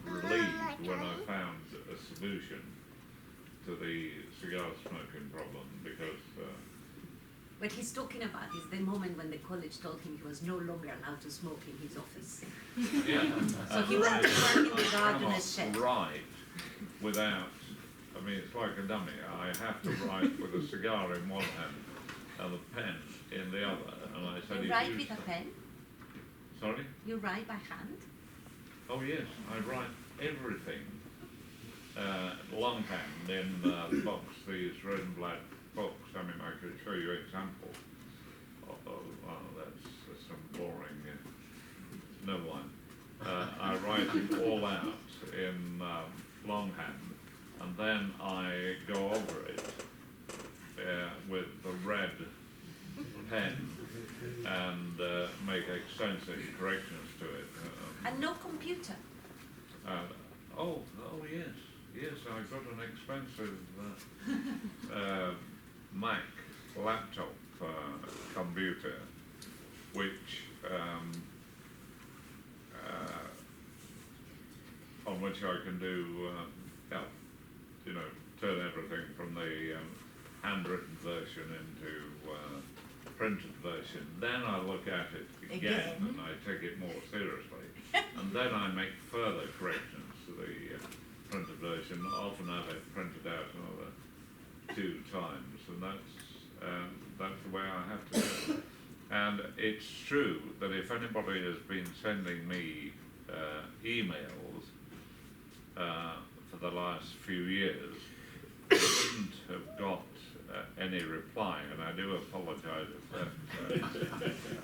relieved when I found a solution to the cigar smoking problem, because what he's talking about is the moment when the college told him he was no longer allowed to smoke in his office. yeah, So he went to work in the gardener's shed. Write without, I mean, it's like a dummy. I have to write with a cigar in one hand and a pen in the other. And I said, You write with a pen? Sorry? You write by hand? Oh yes, I write everything longhand in books, these red and black books. I mean, I could show you examples. That's some boring, no one. I write it all out in longhand, and then I go over it with the red pen and make extensive corrections to it. And no computer? Oh yes, I've got an expensive Mac laptop computer, which on which I can do, turn everything from the handwritten version into printed version. Then I look at it again and I take it more seriously, and then I make further corrections to the printed version. Often have it printed out another 2 times, and that's the way I have to do it. And it's true that if anybody has been sending me emails for the last few years, they wouldn't have got any reply, and I do apologise if that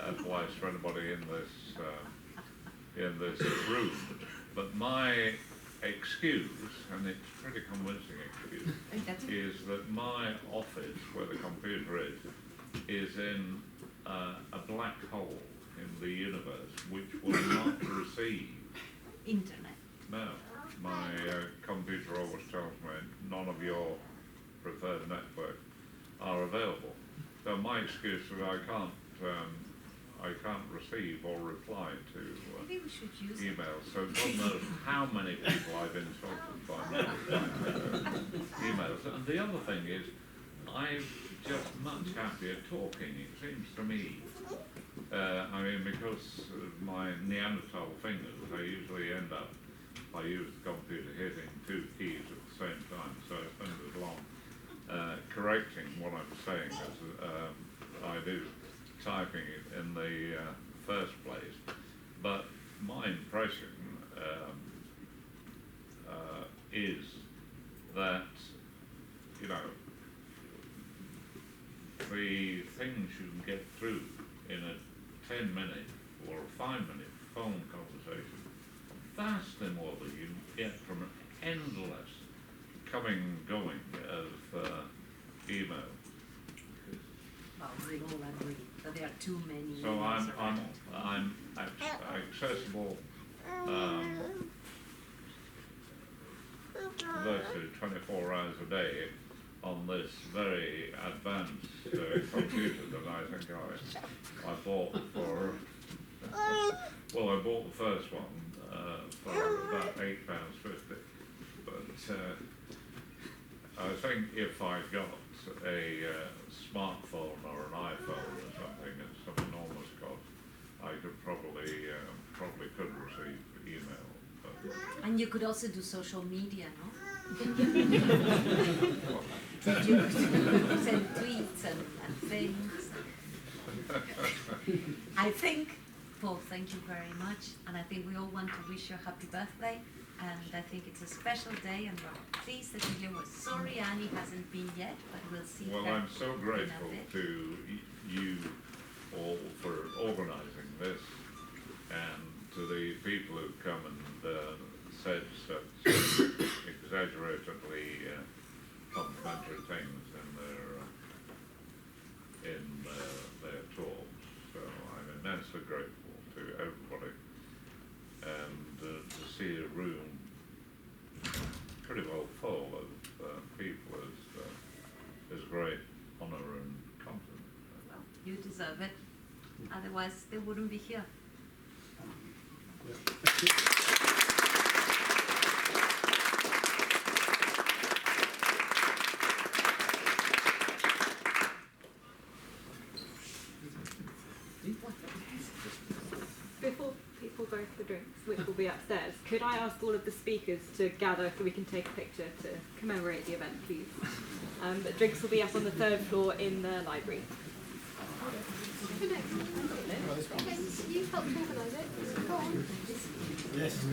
applies for anybody in this room. But my excuse, and it's a pretty convincing excuse, is that my office, where the computer is in a black hole in the universe, which will not receive internet. No, my computer always tells me none of your preferred network are available. So my excuse is I can't receive or reply to Maybe we should use emails. So God knows how many people I've insulted by emails. And the other thing is, I'm just much happier talking, it seems to me. I mean, because of my Neanderthal fingers, I usually end up, I use the computer hitting 2 keys at the same time, so I spend as long correcting what I'm saying as I do typing it in the first place. But my impression is that, the things you can get through in a 10-minute or a 5-minute phone conversation, vastly more than you get from an endless coming and going of email. Well, we all agree that there are too many. So I'm accessible virtually 24 hours a day on this very advanced computer that I think I bought for, well, I bought the first one for about £8.50, but I think if I got a smartphone or an iPhone or something at some enormous cost, I could probably could receive email. But and you could also do social media, no? Did you send tweets and things? I think, Paul, thank you very much, and I think we all want to wish you a happy birthday. And I think it's a special day, and we're pleased that you're here. We're sorry Annie hasn't been yet, but we'll see Well, her I'm so in a grateful bit. to you all for organising this, and to the people who've come and said such exaggeratedly complimentary things in their talks. So I'm immensely grateful to everybody, and to see a room pretty well full of people is great honour and compliment. Well, you deserve it. Otherwise, they wouldn't be here. Before people go for drinks, which will be upstairs, could I ask all of the speakers to gather so we can take a picture to commemorate the event, please? The drinks will be up on the 3rd floor in the library. You helped organise it. Go on. Yes.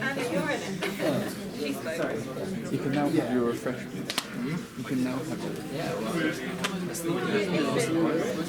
Anna, you're in it. She spoke. Sorry. You can now have your refreshments. You can now have your...